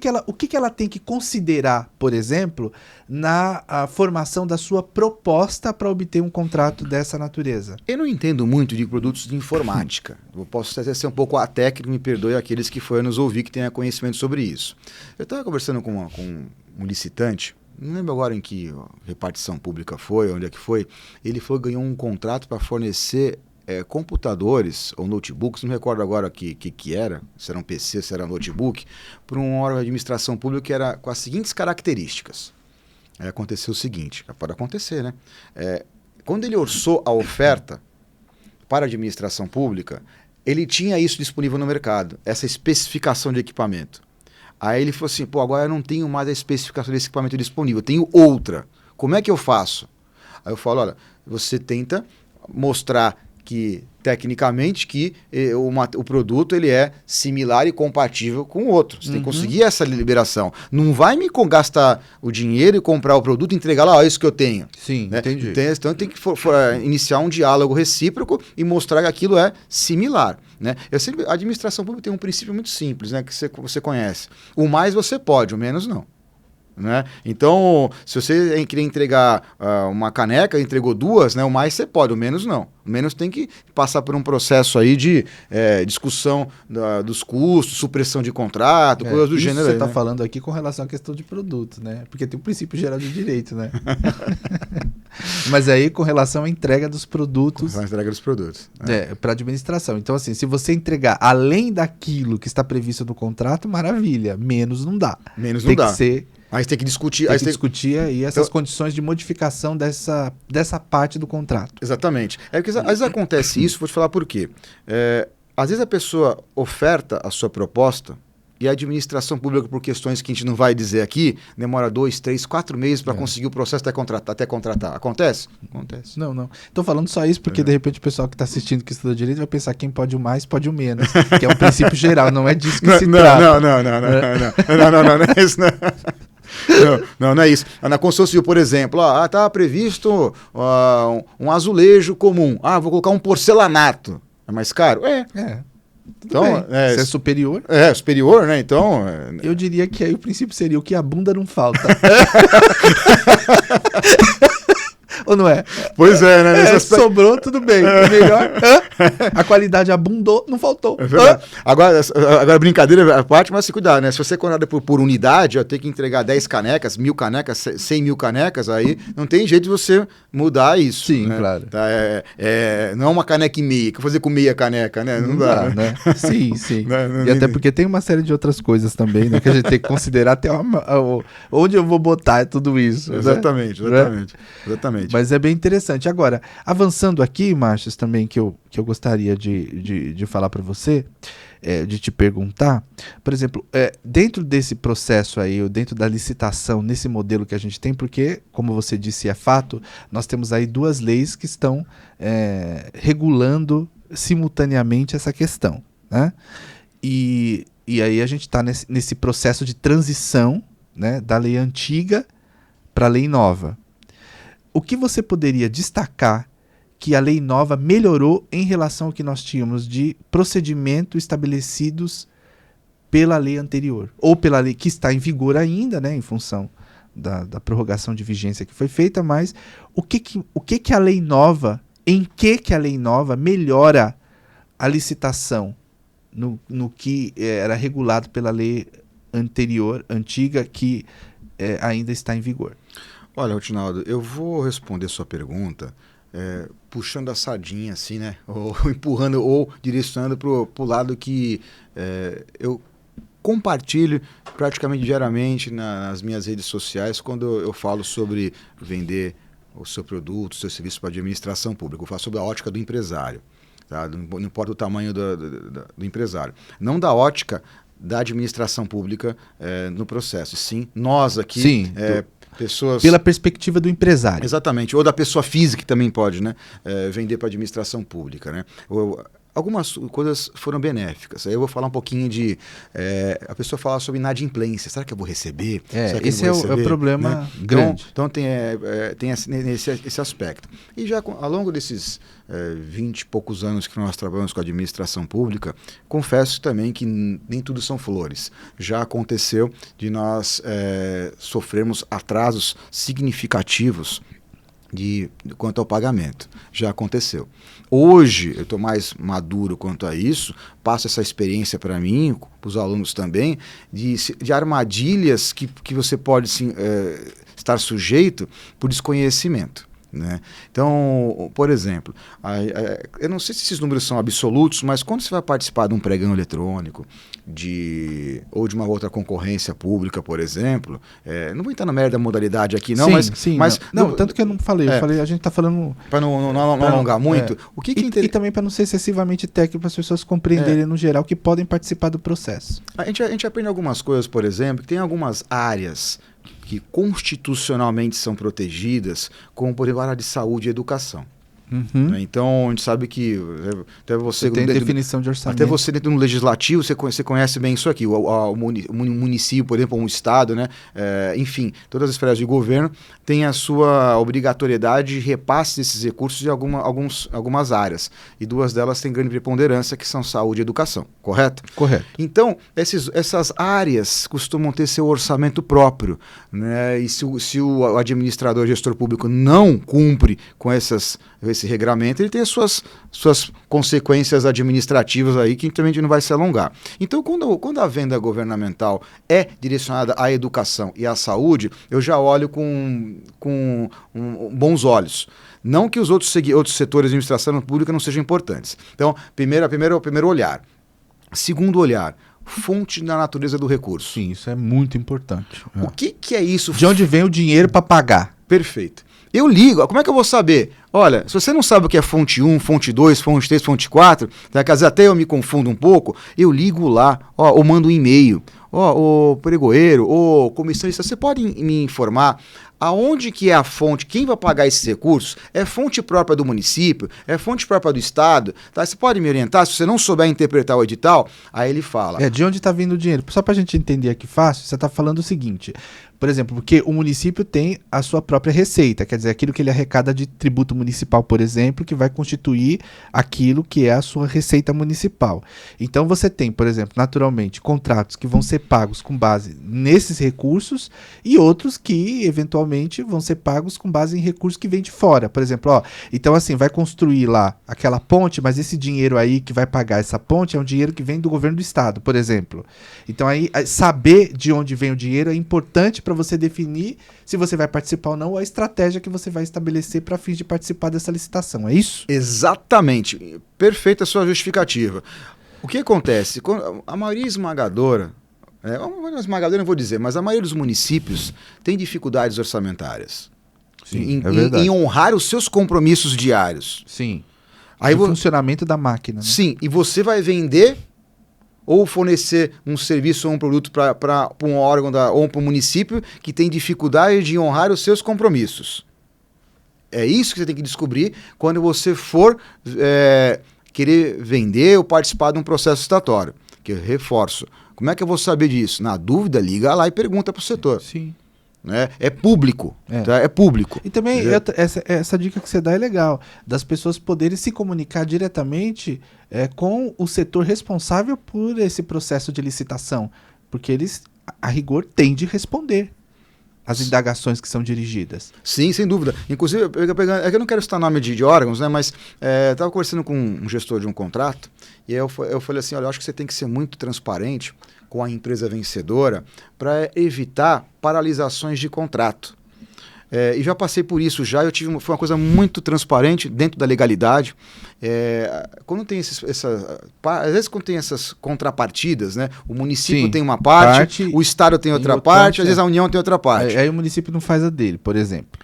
[SPEAKER 1] ela tem que considerar, por exemplo, na formação da sua proposta para obter um contrato dessa natureza?
[SPEAKER 2] Eu não entendo muito de produtos de informática. Eu posso até ser um pouco atécnico, me perdoe aqueles que foram nos ouvir que tenham conhecimento sobre isso. Eu estava conversando com um licitante, não lembro agora em que repartição pública foi, onde é que foi. Ele ganhou um contrato para fornecer computadores ou notebooks, não me recordo agora o que era, se era um PC, se era um notebook, para um órgão de administração pública que era com as seguintes características. Aí aconteceu o seguinte, pode acontecer, né? Quando ele orçou a oferta para a administração pública, ele tinha isso disponível no mercado, essa especificação de equipamento. Aí ele falou assim, agora eu não tenho mais a especificação desse equipamento disponível, eu tenho outra. Como é que eu faço? Aí eu falo, olha, você tenta mostrar que, tecnicamente, que o produto ele é similar e compatível com o outro. Você tem que conseguir essa liberação. Não vai me gastar o dinheiro e comprar o produto e entregar lá, isso que eu tenho.
[SPEAKER 1] Sim,
[SPEAKER 2] né?
[SPEAKER 1] entendi.
[SPEAKER 2] Então tem que iniciar um diálogo recíproco e mostrar que aquilo é similar. Né? A administração pública tem um princípio muito simples, né, que você conhece. O mais você pode, o menos não. Né? Então, se você queria entregar uma caneca, entregou 2, né? O mais você pode, o menos não. O menos tem que passar por um processo aí de discussão dos custos, supressão de contrato, coisas do gênero.
[SPEAKER 1] Você
[SPEAKER 2] está
[SPEAKER 1] tá falando aqui com relação à questão de produto, né? Porque tem o princípio geral de direito, né? Mas aí com relação à entrega dos produtos.
[SPEAKER 2] Com a entrega dos produtos.
[SPEAKER 1] Para administração. Então, assim, se você entregar além daquilo que está previsto no contrato, maravilha. Menos não dá.
[SPEAKER 2] Menos não dá.
[SPEAKER 1] Tem que ser
[SPEAKER 2] Aí você tem que discutir.
[SPEAKER 1] Tem que discutir aí essas condições de modificação dessa parte do contrato.
[SPEAKER 2] Exatamente. É porque às vezes acontece isso, vou te falar por quê. Às vezes a pessoa oferta a sua proposta e a administração pública, por questões que a gente não vai dizer aqui, demora 2, 3, 4 meses para conseguir o processo até contratar. Acontece? Acontece.
[SPEAKER 1] Não. Estou falando só isso porque, de repente, o pessoal que está assistindo, que estuda direito, vai pensar quem pode o mais, pode o menos. Que é um princípio geral, não é disso que se trata.
[SPEAKER 2] Não é isso, não é isso. Na construção civil, por exemplo, está previsto um azulejo comum. Vou colocar um porcelanato. É mais caro?
[SPEAKER 1] Então, se é superior.
[SPEAKER 2] Superior, né? Então.
[SPEAKER 1] Eu diria que aí o princípio seria o que a bunda não falta. Ou não é?
[SPEAKER 2] Pois é, né?
[SPEAKER 1] Sobrou, tudo bem. Melhor. A qualidade abundou, não faltou.
[SPEAKER 2] É verdade. Agora, brincadeira à parte, mas se cuidar, né? Se você contrata por unidade, tem que entregar 10 canecas, 1.000 canecas, 100.000 canecas, aí não tem jeito de você mudar isso.
[SPEAKER 1] Sim,
[SPEAKER 2] né?
[SPEAKER 1] claro.
[SPEAKER 2] Tá, não é uma caneca e meia, que eu vou fazer com meia caneca, né? Não dá,
[SPEAKER 1] né? Sim. E até porque tem uma série de outras coisas também, né? Que a gente tem que considerar até onde eu vou botar tudo isso.
[SPEAKER 2] Exatamente.
[SPEAKER 1] Mas é bem interessante. Agora, avançando aqui, Márcio, também que eu gostaria de falar para você, de te perguntar, por exemplo, dentro desse processo aí, ou dentro da licitação, nesse modelo que a gente tem, porque, como você disse, é fato, nós temos aí 2 leis que estão regulando simultaneamente essa questão, né? E aí a gente está nesse processo de transição, né, da lei antiga para a lei nova. O que você poderia destacar que a lei nova melhorou em relação ao que nós tínhamos de procedimento estabelecidos pela lei anterior? Ou pela lei que está em vigor ainda, né, em função da prorrogação de vigência que foi feita, mas o que a lei nova, em que a lei nova melhora a licitação no que era regulado pela lei antiga, que ainda está em vigor?
[SPEAKER 2] Olha, Rutinaldo, eu vou responder sua pergunta puxando a sardinha, assim, né? Ou empurrando, ou direcionando para o lado que eu compartilho praticamente diariamente nas minhas redes sociais quando eu falo sobre vender o seu produto, o seu serviço para a administração pública. Eu falo sobre a ótica do empresário, tá? Não importa o tamanho do empresário. Não da ótica da administração pública no processo. Sim, nós aqui... pessoas...
[SPEAKER 1] Pela perspectiva do empresário.
[SPEAKER 2] Exatamente. Ou da pessoa física que também pode, né, vender para a administração pública, né? Algumas coisas foram benéficas. Aí eu vou falar um pouquinho de... a pessoa fala sobre inadimplência. Será que eu vou receber?
[SPEAKER 1] Esse é o problema, né? Grande.
[SPEAKER 2] Então tem esse aspecto. E já ao longo desses 20 e poucos anos que nós trabalhamos com a administração pública, confesso também que nem tudo são flores. Já aconteceu de nós sofrermos atrasos significativos quanto ao pagamento. Já aconteceu. Hoje, eu estou mais maduro quanto a isso, passo essa experiência para mim, para os alunos também, de armadilhas que você pode sim, estar sujeito por desconhecimento. Né? Então, por exemplo, eu não sei se esses números são absolutos, mas quando você vai participar de um pregão eletrônico ou de uma outra concorrência pública, por exemplo, não vou entrar na merda da modalidade aqui, não, mas
[SPEAKER 1] tanto que eu não falei, a gente está falando...
[SPEAKER 2] Para não alongar muito, o que
[SPEAKER 1] e também para não ser excessivamente técnico, para as pessoas compreenderem no geral que podem participar do processo.
[SPEAKER 2] A gente aprende algumas coisas, por exemplo, que tem algumas áreas que constitucionalmente são protegidas, como por exemplo a área de saúde e educação.
[SPEAKER 1] Uhum.
[SPEAKER 2] Então a gente sabe que até você
[SPEAKER 1] tem definição de orçamento.
[SPEAKER 2] Até você dentro do legislativo você conhece bem isso aqui. O município, por exemplo, um estado, né? Enfim, todas as esferas de governo têm a sua obrigatoriedade de repasse desses recursos de algumas áreas. E 2 delas têm grande preponderância, que são saúde e educação. Correto?
[SPEAKER 1] Correto.
[SPEAKER 2] Então, essas áreas costumam ter seu orçamento próprio, né? E se o administrador, gestor público não cumpre com esse regramento, ele tem as suas consequências administrativas aí, que também não vai se alongar. Então, quando a venda governamental é direcionada à educação e à saúde, eu já olho com bons olhos. Não que os outros setores de administração pública não sejam importantes. Então, primeiro olhar. Segundo olhar, fonte da natureza do recurso.
[SPEAKER 1] Sim, isso é muito importante.
[SPEAKER 2] O que é isso?
[SPEAKER 1] De onde vem o dinheiro para pagar?
[SPEAKER 2] Perfeito. Eu ligo, como é que eu vou saber? Olha, se você não sabe o que é fonte 1, fonte 2, fonte 3, fonte 4, tá? Às vezes até eu me confundo um pouco, eu ligo lá, ou mando um e-mail. Ô pregoeiro, ô comissionista, você pode me informar aonde que é a fonte, quem vai pagar esses recursos? É fonte própria do município? É fonte própria do estado? Tá? Você pode me orientar? Se você não souber interpretar o edital, aí ele fala.
[SPEAKER 1] De onde está vindo o dinheiro? Só para a gente entender aqui fácil, você está falando o seguinte, por exemplo, porque o município tem a sua própria receita, quer dizer, aquilo que ele arrecada de tributo municipal, por exemplo, que vai constituir aquilo que é a sua receita municipal. Então você tem, por exemplo, naturalmente, contratos que vão ser pagos com base nesses recursos e outros que, eventualmente, vão ser pagos com base em recursos que vêm de fora. Por exemplo, então assim, vai construir lá aquela ponte, mas esse dinheiro aí que vai pagar essa ponte é um dinheiro que vem do governo do estado, por exemplo. Então aí, saber de onde vem o dinheiro é importante para você definir se você vai participar ou não, ou a estratégia que você vai estabelecer para fins de participar dessa licitação, é isso?
[SPEAKER 2] Exatamente. Perfeita a sua justificativa. O que acontece? A maioria esmagadora, eu vou dizer, mas a maioria dos municípios tem dificuldades orçamentárias.
[SPEAKER 1] Sim, é verdade.
[SPEAKER 2] Em honrar os seus compromissos diários.
[SPEAKER 1] Sim.
[SPEAKER 2] Aí
[SPEAKER 1] o funcionamento da máquina. Né?
[SPEAKER 2] Sim, e você vai vender ou fornecer um serviço ou um produto para um órgão ou para um município que tem dificuldade de honrar os seus compromissos. É isso que você tem que descobrir quando você for querer vender ou participar de um processo licitatório. Que eu reforço. Como é que eu vou saber disso? Na dúvida, liga lá e pergunta para o setor.
[SPEAKER 1] Sim.
[SPEAKER 2] É público. Tá? É público.
[SPEAKER 1] E também essa dica que você dá é legal, das pessoas poderem se comunicar diretamente com o setor responsável por esse processo de licitação, porque eles, a rigor, têm de responder as indagações que são dirigidas.
[SPEAKER 2] Sim, sem dúvida. Inclusive, é que eu não quero citar nome de órgãos, né, mas estava conversando com um gestor de um contrato, e aí eu falei assim, olha, eu acho que você tem que ser muito transparente com a empresa vencedora para evitar paralisações de contrato. E já passei por isso foi uma coisa muito transparente dentro da legalidade. Quando tem às vezes quando tem essas contrapartidas, né? O município
[SPEAKER 1] Sim,
[SPEAKER 2] tem uma parte, o estado tem outra parte, às vezes a União tem outra parte.
[SPEAKER 1] Aí o município não faz a dele, por exemplo.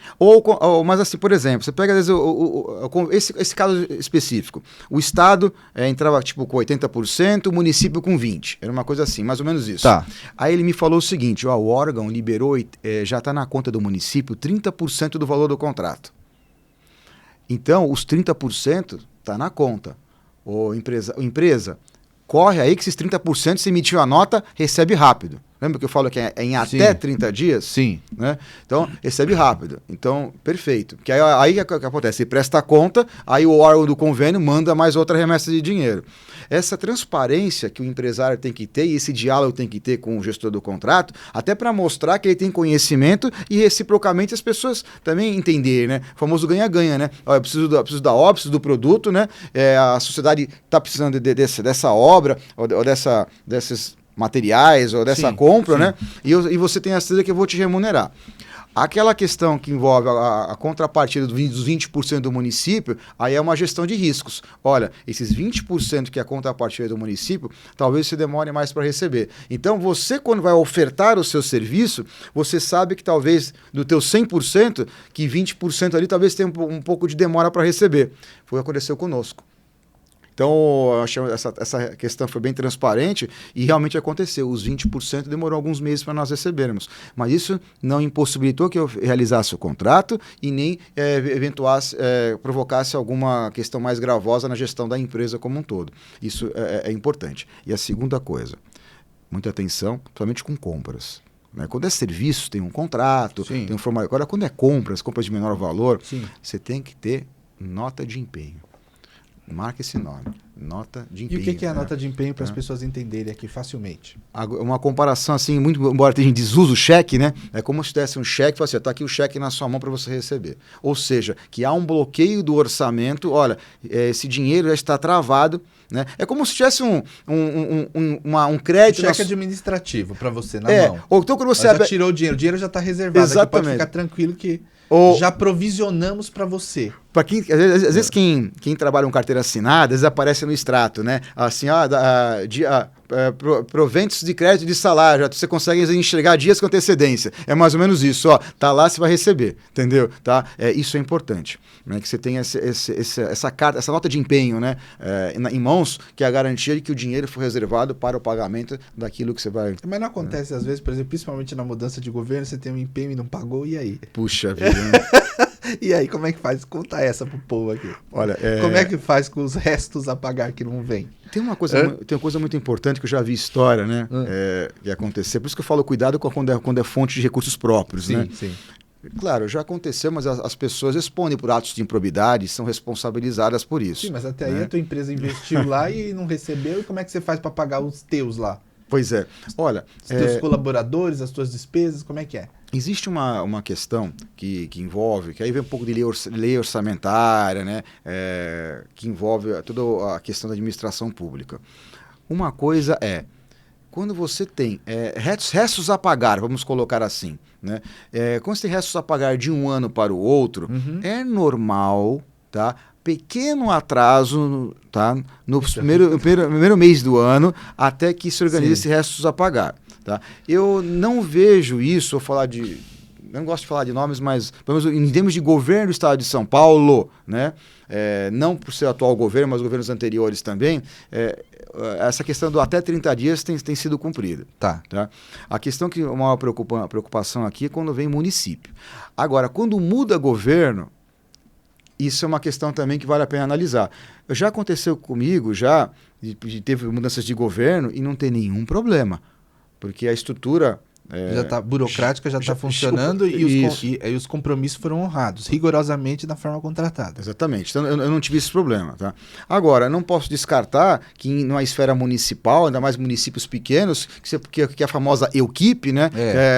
[SPEAKER 2] Mas assim, por exemplo, você pega às vezes esse caso específico. O estado entrava tipo com 80%, o município com 20%. Era uma coisa assim, mais ou menos isso.
[SPEAKER 1] Tá.
[SPEAKER 2] Aí ele me falou o seguinte, o órgão liberou, já está na conta do município 30% do valor do contrato. Então, os 30% está na conta. Empresa, corre aí que esses 30%, se emitiu a nota, recebe rápido. Lembra que eu falo que é em até
[SPEAKER 1] Sim.
[SPEAKER 2] 30 dias?
[SPEAKER 1] Sim.
[SPEAKER 2] Né? Então, recebe rápido. Então, perfeito. Porque aí o que acontece? Você presta a conta, aí o órgão do convênio manda mais outra remessa de dinheiro. Essa transparência que o empresário tem que ter, e esse diálogo tem que ter com o gestor do contrato, até para mostrar que ele tem conhecimento e reciprocamente as pessoas também entenderem, né? O famoso ganha-ganha, né? Eu preciso da obra, preciso do produto, né? A sociedade está precisando dessa obra ou desses materiais ou dessa compra, né? E você tem a certeza que eu vou te remunerar. Aquela questão que envolve a contrapartida dos 20% do município, aí é uma gestão de riscos. Olha, esses 20% que é a contrapartida do município, talvez você demore mais para receber. Então, você, quando vai ofertar o seu serviço, você sabe que talvez do teu 100%, que 20% ali talvez tenha um pouco de demora para receber. Foi o que aconteceu conosco. Então, eu achei essa questão foi bem transparente e realmente aconteceu. Os 20% demorou alguns meses para nós recebermos. Mas isso não impossibilitou que eu realizasse o contrato e nem provocasse alguma questão mais gravosa na gestão da empresa como um todo. Isso é importante. E a segunda coisa, muita atenção, principalmente com compras. Quando é serviço, tem um contrato, tem um formulário. Agora, quando é compras de menor valor, você tem que ter nota de empenho. Marca esse nome, nota de empenho.
[SPEAKER 1] E o que é a nota de empenho para as pessoas entenderem aqui facilmente?
[SPEAKER 2] Uma comparação assim, muito, embora tenha desuso o cheque, né? É como se desse um cheque e falasse, está aqui o cheque na sua mão para você receber. Ou seja, que há um bloqueio do orçamento, olha, esse dinheiro já está travado, né? É como se tivesse um crédito...
[SPEAKER 1] cheque administrativo para você na mão.
[SPEAKER 2] Ou então quando você
[SPEAKER 1] já tirou o dinheiro já está reservado.
[SPEAKER 2] Exatamente.
[SPEAKER 1] Aqui pode ficar tranquilo que já provisionamos para você.
[SPEAKER 2] Para quem, às vezes quem trabalha com carteira assinada, às vezes aparece no extrato, né? Assim, proventos de crédito de salário, você consegue enxergar dias com antecedência. É mais ou menos isso, ó, tá lá, você vai receber, entendeu? Tá? Isso é importante, né? Que você tenha essa carta, essa nota de empenho, né? Em mãos, que é a garantia de que o dinheiro foi reservado para o pagamento daquilo que você vai...
[SPEAKER 1] Mas não acontece às vezes, por exemplo, principalmente na mudança de governo, você tem um empenho e não pagou, e aí?
[SPEAKER 2] Puxa vida, né?
[SPEAKER 1] E aí, como é que faz? Conta essa pro povo aqui.
[SPEAKER 2] Olha,
[SPEAKER 1] como é que faz com os restos a pagar que não vem?
[SPEAKER 2] Tem uma coisa muito importante que eu já vi história, né? Que acontecer. Por isso que eu falo cuidado quando é fonte de recursos próprios,
[SPEAKER 1] sim,
[SPEAKER 2] né?
[SPEAKER 1] Sim.
[SPEAKER 2] Claro, já aconteceu, mas as pessoas respondem por atos de improbidade e são responsabilizadas por isso.
[SPEAKER 1] Sim, mas até aí a tua empresa investiu lá e não recebeu, e como é que você faz para pagar os teus lá?
[SPEAKER 2] Pois é. Olha...
[SPEAKER 1] Os teus colaboradores, as tuas despesas, como é que é?
[SPEAKER 2] Existe uma questão que envolve, que aí vem um pouco de lei orçamentária, né? Que envolve toda a questão da administração pública. Uma coisa quando você tem restos a pagar, vamos colocar assim, né? Quando você tem restos a pagar de um ano para o outro, é normal, tá? Pequeno atraso, tá? No primeiro mês do ano, até que se organize esses restos a pagar. Tá? Eu não vejo isso, eu não gosto de falar de nomes, mas pelo menos em termos de governo do estado de São Paulo, né? Não por ser o atual governo, mas governos anteriores também, essa questão do até 30 dias tem sido cumprida.
[SPEAKER 1] Tá.
[SPEAKER 2] A questão que a maior preocupação aqui é quando vem município. Agora, quando muda governo, isso é uma questão também que vale a pena analisar. Já aconteceu comigo, teve mudanças de governo e não tem nenhum problema, porque a estrutura...
[SPEAKER 1] burocrática já está funcionando e os compromissos foram honrados, rigorosamente da forma contratada.
[SPEAKER 2] Exatamente. Então, eu não tive esse problema. Tá? Agora, não posso descartar que numa esfera municipal, ainda mais municípios pequenos, que é a famosa equipe, né?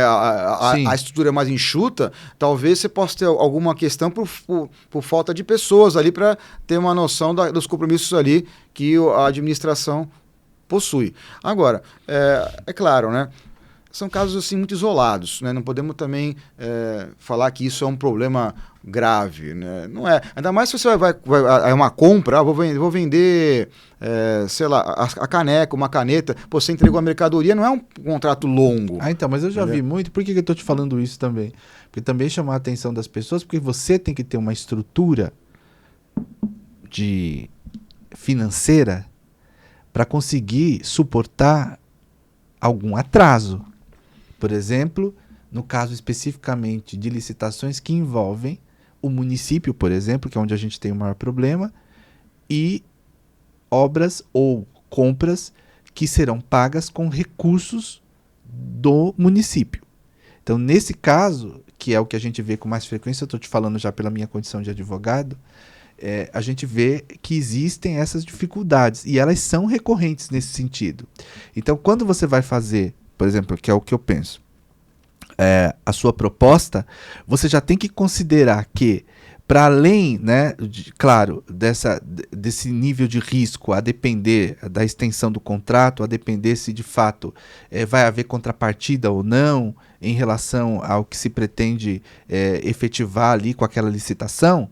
[SPEAKER 2] A estrutura é mais enxuta, talvez você possa ter alguma questão por falta de pessoas ali para ter uma noção dos compromissos ali que a administração possui. Agora, é claro, né? São casos assim muito isolados, né? Não podemos também falar que isso é um problema grave, né? Não é. Ainda mais se você vai uma compra, vou vender, sei lá, a caneca, uma caneta, você entregou a mercadoria, não é um contrato longo.
[SPEAKER 1] Então, mas eu já vi muito. Por que eu estou te falando isso também? Porque também chamar a atenção das pessoas, porque você tem que ter uma estrutura financeira para conseguir suportar algum atraso. Por exemplo, no caso especificamente de licitações que envolvem o município, por exemplo, que é onde a gente tem o maior problema, e obras ou compras que serão pagas com recursos do município. Então, nesse caso, que é o que a gente vê com mais frequência, eu estou te falando já pela minha condição de advogado, a gente vê que existem essas dificuldades e elas são recorrentes nesse sentido. Então, quando você vai fazer, por exemplo, que é o que eu penso, a sua proposta, você já tem que considerar que, para além, né, claro, desse nível de risco, a depender da extensão do contrato, a depender se de fato vai haver contrapartida ou não em relação ao que se pretende efetivar ali com aquela licitação,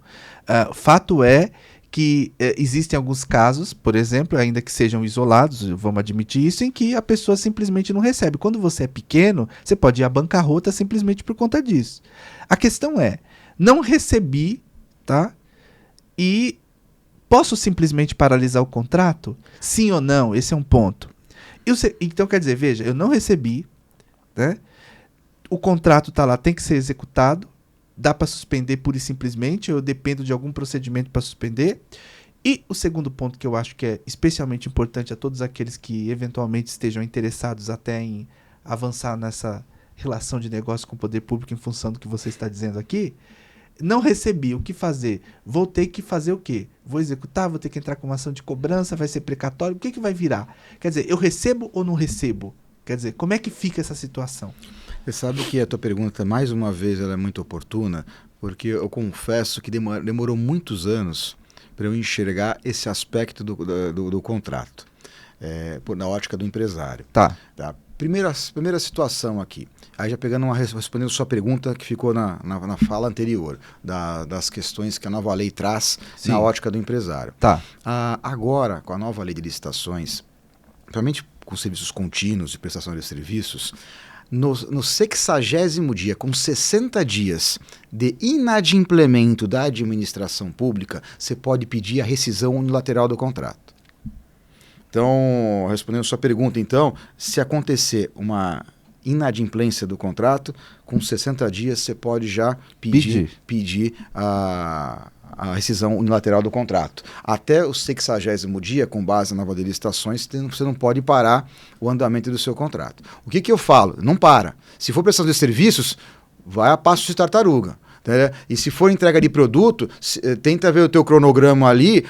[SPEAKER 1] fato é que existem alguns casos, por exemplo, ainda que sejam isolados, vamos admitir isso, em que a pessoa simplesmente não recebe. Quando você é pequeno, você pode ir à bancarrota simplesmente por conta disso. A questão é, não recebi, tá? E posso simplesmente paralisar o contrato? Sim ou não? Esse é um ponto. Então, quer dizer, veja, eu não recebi, né? O contrato está lá, tem que ser executado. Dá para suspender pura e simplesmente, eu dependo de algum procedimento para suspender. E o segundo ponto que eu acho que é especialmente importante a todos aqueles que eventualmente estejam interessados até em avançar nessa relação de negócio com o poder público em função do que você está dizendo aqui, não recebi, o que fazer? Vou ter que fazer o quê? Vou executar, vou ter que entrar com uma ação de cobrança, vai ser precatório, o que vai virar? Quer dizer, eu recebo ou não recebo? Quer dizer, como é que fica essa situação?
[SPEAKER 2] Você sabe que a tua pergunta, mais uma vez, ela é muito oportuna, porque eu confesso que demorou muitos anos para eu enxergar esse aspecto do contrato, na ótica do empresário.
[SPEAKER 1] Tá.
[SPEAKER 2] Primeira situação aqui, aí já respondendo sua pergunta que ficou na fala anterior, das questões que a nova lei traz. Sim. Na ótica do empresário.
[SPEAKER 1] Tá.
[SPEAKER 2] Agora, com a nova lei de licitações, principalmente com serviços contínuos e prestação de serviços, no 60º dia, com 60 dias de inadimplemento da administração pública, você pode pedir a rescisão unilateral do contrato. Então, respondendo a sua pergunta, então, se acontecer uma inadimplência do contrato, com 60 dias você pode já pedir a rescisão unilateral do contrato. Até o 60º dia, com base na nova lei de licitações, você não pode parar o andamento do seu contrato. O que eu falo? Não para. Se for prestação de serviços, vai a passo de tartaruga. E se for entrega de produto, tenta ver o teu cronograma ali,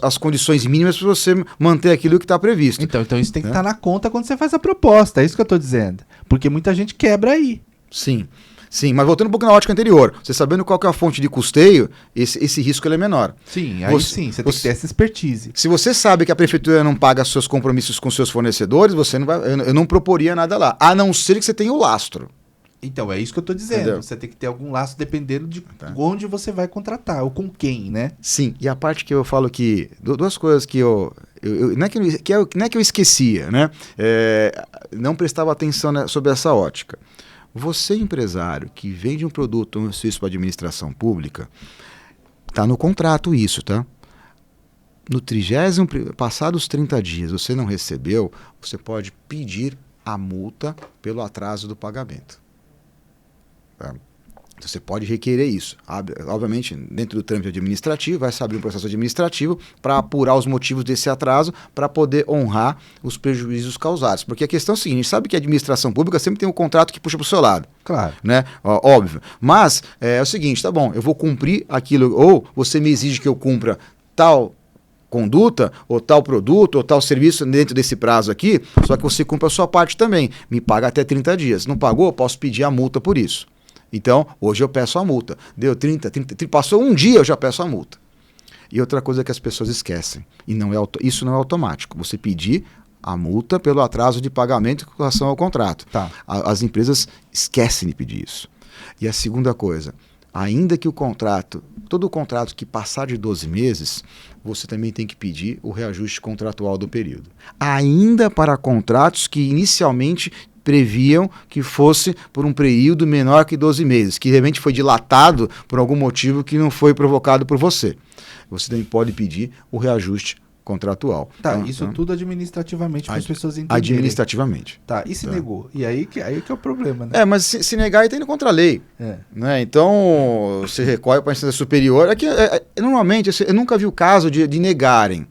[SPEAKER 2] as condições mínimas para você manter aquilo que está previsto.
[SPEAKER 1] Então isso tem que estar na conta quando você faz a proposta, é isso que eu estou dizendo. Porque muita gente quebra aí.
[SPEAKER 2] Sim, mas voltando um pouco na ótica anterior, você sabendo qual que é a fonte de custeio, esse risco ele é menor.
[SPEAKER 1] Sim, aí você tem que ter essa expertise.
[SPEAKER 2] Se você sabe que a prefeitura não paga seus compromissos com seus fornecedores, eu não proporia nada lá, a não ser que você tenha o lastro.
[SPEAKER 1] Então, é isso que eu estou dizendo. Entendeu? Você tem que ter algum laço dependendo de onde você vai contratar, ou com quem, né?
[SPEAKER 2] Sim, e a parte que eu falo que... Duas coisas que não é que eu esquecia, né? Não prestava atenção sobre essa ótica. Você, empresário, que vende um produto ou um serviço para a administração pública, está no contrato isso, tá? No 30º, passados 30 dias, você não recebeu, você pode pedir a multa pelo atraso do pagamento. Tá? Você pode requerer isso. Obviamente, dentro do trâmite administrativo, vai se abrir um processo administrativo para apurar os motivos desse atraso, para poder honrar os prejuízos causados. Porque a questão é a seguinte, sabe que a administração pública sempre tem um contrato que puxa para o seu lado.
[SPEAKER 1] Claro.
[SPEAKER 2] Né? Óbvio. Mas é o seguinte, tá bom, eu vou cumprir aquilo, ou você me exige que eu cumpra tal conduta, ou tal produto, ou tal serviço dentro desse prazo aqui, só que você cumpre a sua parte também. Me paga até 30 dias. Não pagou, eu posso pedir a multa por isso. Então, hoje eu peço a multa. Deu 30, passou um dia, eu já peço a multa. E outra coisa que as pessoas esquecem, e isso não é automático, você pedir a multa pelo atraso de pagamento com relação ao contrato.
[SPEAKER 1] Tá.
[SPEAKER 2] As empresas esquecem de pedir isso. E a segunda coisa, ainda que todo o contrato que passar de 12 meses, você também tem que pedir o reajuste contratual do período. Ainda para contratos que inicialmente previam que fosse por um período menor que 12 meses, que realmente foi dilatado por algum motivo que não foi provocado por você. Você também pode pedir o reajuste contratual.
[SPEAKER 1] Tá, isso tudo administrativamente para as pessoas entenderem.
[SPEAKER 2] Administrativamente.
[SPEAKER 1] Tá, e se negou? E aí que é o problema, né?
[SPEAKER 2] Mas se negar, aí tá indo contra a lei. Né? Então, você recorre para a instância superior. Normalmente, eu nunca vi o caso de negarem.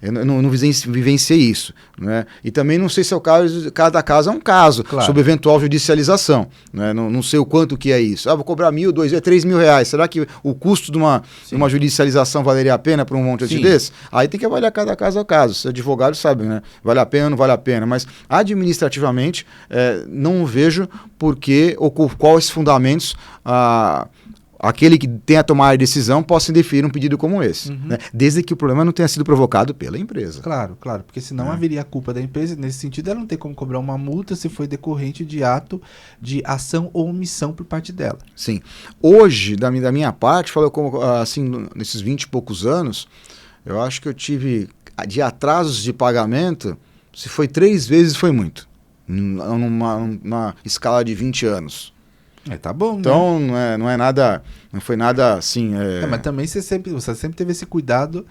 [SPEAKER 2] Eu não vivenciei isso. Né? E também não sei se é o caso, cada caso é um caso, claro, sobre eventual judicialização. Né? Não sei o quanto que é isso. Vou cobrar 1.000, 2.000, 3.000 reais. Será que o custo de uma judicialização valeria a pena para um monte desse? Aí tem que avaliar cada caso ao caso. Os advogados sabem, né? Vale a pena ou não vale a pena. Mas administrativamente, não vejo por que ou quais fundamentos aquele que tem a tomar a decisão possa indeferir um pedido como esse, né? Desde que o problema não tenha sido provocado pela empresa.
[SPEAKER 1] Claro, porque senão haveria a culpa da empresa. Nesse sentido, ela não tem como cobrar uma multa se foi decorrente de ato de ação ou omissão por parte dela.
[SPEAKER 2] Sim. Hoje, da minha parte, assim, nesses 20 e poucos anos, eu acho que eu tive de atrasos de pagamento, se foi 3 vezes, foi muito. Numa escala de 20 anos.
[SPEAKER 1] Tá bom,
[SPEAKER 2] então, né? Não foi nada assim...
[SPEAKER 1] mas também você sempre teve esse cuidado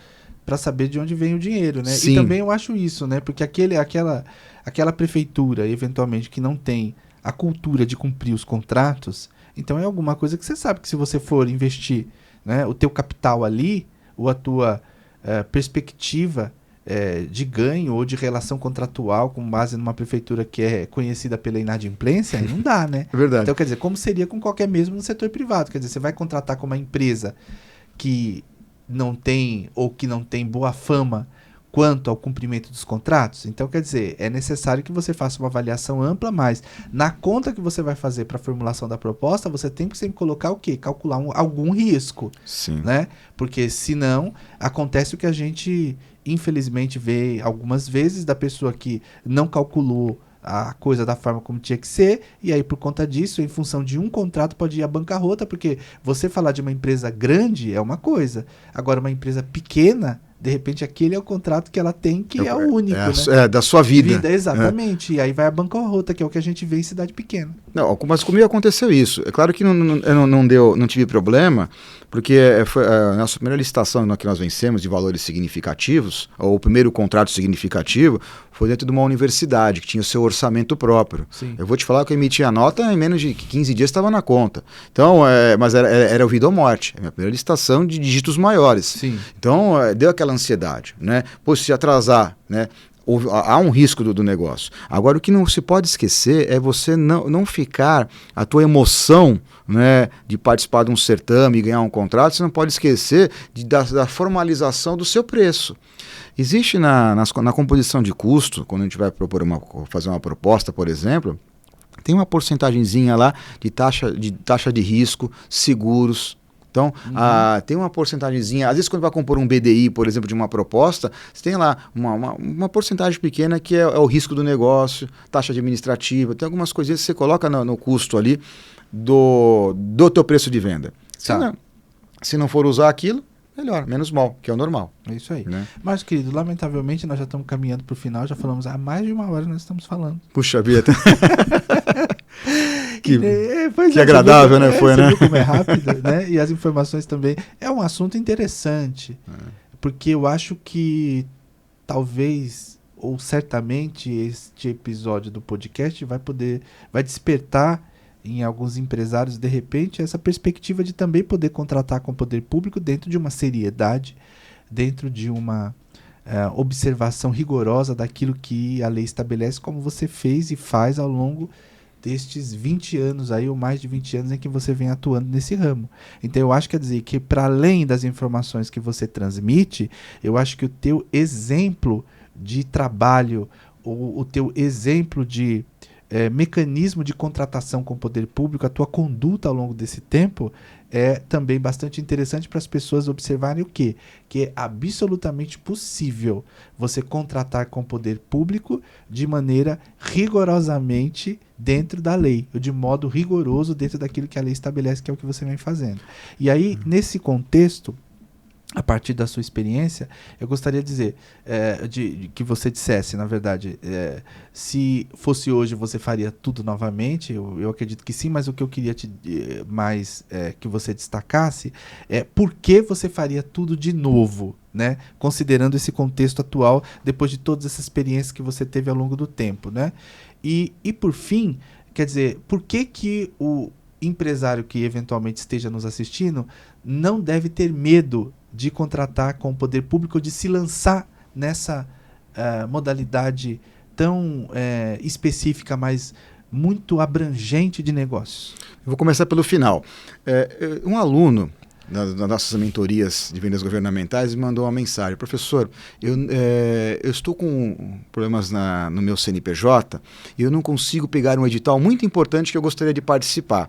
[SPEAKER 1] para saber de onde vem o dinheiro, né?
[SPEAKER 2] Sim.
[SPEAKER 1] E também eu acho isso, né? Porque aquela prefeitura, eventualmente, que não tem a cultura de cumprir os contratos, então é alguma coisa que você sabe que se você for investir, né, o teu capital ali, ou a tua perspectiva de ganho ou de relação contratual com base numa prefeitura que é conhecida pela inadimplência, aí não dá, né?
[SPEAKER 2] É verdade.
[SPEAKER 1] Então, quer dizer, como seria com qualquer mesmo no setor privado? Quer dizer, você vai contratar com uma empresa que não tem ou que não tem boa fama quanto ao cumprimento dos contratos? Então, quer dizer, é necessário que você faça uma avaliação ampla, mas na conta que você vai fazer para a formulação da proposta, você tem que sempre colocar o quê? Calcular algum risco.
[SPEAKER 2] Sim.
[SPEAKER 1] Né? Porque senão acontece o que a gente infelizmente vê algumas vezes da pessoa que não calculou a coisa da forma como tinha que ser, e aí por conta disso, em função de um contrato, pode ir à bancarrota, porque você falar de uma empresa grande é uma coisa, agora uma empresa pequena, de repente aquele é o contrato que ela tem, que é o único, né?
[SPEAKER 2] É da sua vida.
[SPEAKER 1] Exatamente. E aí vai a bancarrota, que é o que a gente vê em cidade pequena.
[SPEAKER 2] Não, mas comigo aconteceu isso. É claro que não tive problema, porque foi a nossa primeira licitação que nós vencemos de valores significativos, ou o primeiro contrato significativo, foi dentro de uma universidade, que tinha o seu orçamento próprio.
[SPEAKER 1] Sim.
[SPEAKER 2] Eu vou te falar que eu emiti a nota, em menos de 15 dias estava na conta. Então, mas era o vida ou morte. É a minha primeira licitação de dígitos maiores.
[SPEAKER 1] Sim.
[SPEAKER 2] Então, deu aquela ansiedade, né? Pô, se atrasar, né? Há um risco do negócio. Agora, o que não se pode esquecer é você não ficar, a tua emoção, né, de participar de um certame e ganhar um contrato, você não pode esquecer da formalização do seu preço. Existe na composição de custo, quando a gente vai fazer uma proposta, por exemplo, tem uma porcentagenzinha lá de taxa de risco, seguros. Então, tem uma porcentagemzinha, às vezes quando vai compor um BDI, por exemplo, de uma proposta, você tem lá uma porcentagem pequena que é o risco do negócio, taxa administrativa, tem algumas coisinhas que você coloca no custo ali do teu preço de venda. Se não for usar aquilo, melhor, menos mal, que é o normal.
[SPEAKER 1] É isso aí.
[SPEAKER 2] Né?
[SPEAKER 1] Mas, querido, lamentavelmente nós já estamos caminhando para o final, já falamos há mais de uma hora nós estamos falando.
[SPEAKER 2] Puxa vida. que
[SPEAKER 1] que
[SPEAKER 2] agradável, né? Foi, né?
[SPEAKER 1] Viu como é rápido, né? E as informações também. É um assunto interessante, porque eu acho que talvez, ou certamente, este episódio do podcast vai despertar em alguns empresários, de repente, essa perspectiva de também poder contratar com o poder público dentro de uma seriedade, dentro de uma observação rigorosa daquilo que a lei estabelece, como você fez e faz ao longo destes 20 anos aí, ou mais de 20 anos em que você vem atuando nesse ramo. Então eu acho, quer dizer, que para além das informações que você transmite, eu acho que o teu exemplo de trabalho, ou o teu exemplo de mecanismo de contratação com o poder público, a tua conduta ao longo desse tempo é também bastante interessante para as pessoas observarem o quê? Que é absolutamente possível você contratar com o poder público de maneira rigorosamente dentro da lei, ou de modo rigoroso dentro daquilo que a lei estabelece, que é o que você vem fazendo. E aí, nesse contexto, a partir da sua experiência, eu gostaria de dizer, que você dissesse, na verdade, se fosse hoje você faria tudo novamente, eu acredito que sim, mas o que eu queria mais que você destacasse é por que você faria tudo de novo, né? Considerando esse contexto atual, depois de todas essas experiências que você teve ao longo do tempo, né? E por fim, quer dizer, por que o empresário que eventualmente esteja nos assistindo não deve ter medo de contratar com o poder público, de se lançar nessa modalidade tão específica, mas muito abrangente de negócios?
[SPEAKER 2] Eu vou começar pelo final. Um aluno das nossas mentorias de vendas governamentais me mandou uma mensagem: professor, eu estou com problemas no meu CNPJ e eu não consigo pegar um edital muito importante que eu gostaria de participar.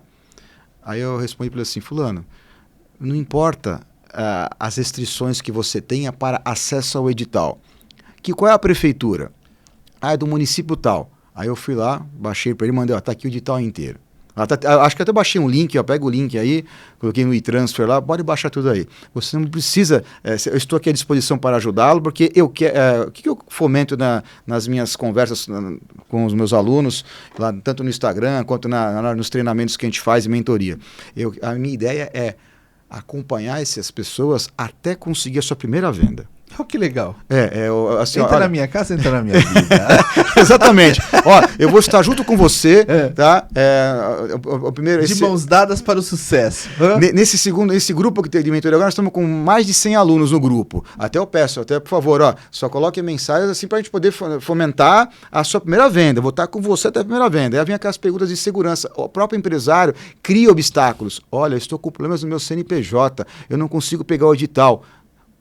[SPEAKER 2] Aí eu respondi para ele assim: fulano, não importa as restrições que você tenha para acesso ao edital. Qual é a prefeitura? É do município tal. Aí eu fui lá, baixei para ele e mandei: tá aqui o edital inteiro. Acho que até baixei um link, pega o link aí, coloquei no e-transfer lá, pode baixar tudo aí. Você não precisa, eu estou aqui à disposição para ajudá-lo, porque o que eu fomento nas minhas conversas com os meus alunos, lá, tanto no Instagram quanto nos treinamentos que a gente faz em mentoria. A minha ideia é acompanhar essas pessoas até conseguir a sua primeira venda.
[SPEAKER 1] Oh, que legal.
[SPEAKER 2] Assim,
[SPEAKER 1] entra na minha casa, entra na minha vida.
[SPEAKER 2] Exatamente. Eu vou estar junto com você, tá?
[SPEAKER 1] De mãos dadas para o sucesso.
[SPEAKER 2] Nesse grupo de mentoria agora, nós estamos com mais de 100 alunos no grupo. Até eu peço, por favor, só coloque mensagens assim para a gente poder fomentar a sua primeira venda. Eu vou estar com você até a primeira venda. Aí vem aquelas perguntas de segurança. O próprio empresário cria obstáculos. Olha, eu estou com problemas no meu CNPJ, eu não consigo pegar o edital.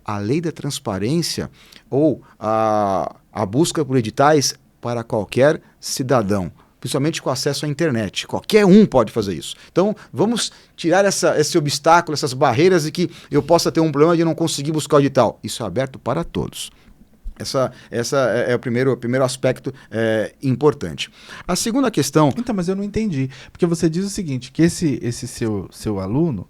[SPEAKER 2] A lei da transparência ou a busca por editais para qualquer cidadão, principalmente com acesso à internet. Qualquer um pode fazer isso. Então, vamos tirar esse obstáculo, essas barreiras de que eu possa ter um problema de não conseguir buscar o edital. Isso é aberto para todos. Essa é o primeiro aspecto importante. A segunda questão...
[SPEAKER 1] Então, mas eu não entendi. Porque você diz o seguinte, que esse seu aluno,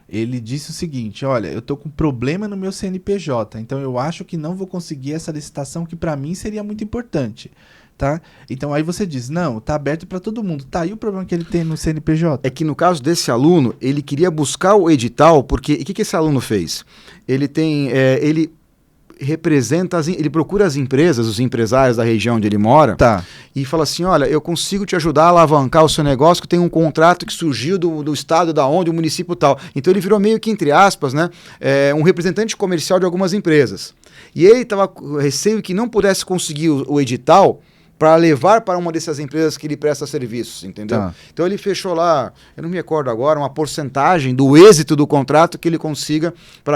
[SPEAKER 1] Ele disse o seguinte: olha, eu tô com problema no meu CNPJ, então eu acho que não vou conseguir essa licitação que para mim seria muito importante, tá? Então aí você diz: não, tá aberto para todo mundo. Tá, e o problema que ele tem no CNPJ?
[SPEAKER 2] É que no caso desse aluno, ele queria buscar o edital, porque o que esse aluno fez? Ele tem, ele representa, ele procura as empresas, os empresários da região onde ele mora,
[SPEAKER 1] Tá.
[SPEAKER 2] e fala assim: olha, eu consigo te ajudar a alavancar o seu negócio, que tem um contrato que surgiu do estado da onde, o município tal. Então ele virou meio que, entre aspas, né, um representante comercial de algumas empresas. E ele estava com receio que não pudesse conseguir o edital para levar para uma dessas empresas que ele presta serviços, entendeu?
[SPEAKER 1] Tá.
[SPEAKER 2] Então ele fechou lá, eu não me recordo agora, uma porcentagem do êxito do contrato que ele consiga para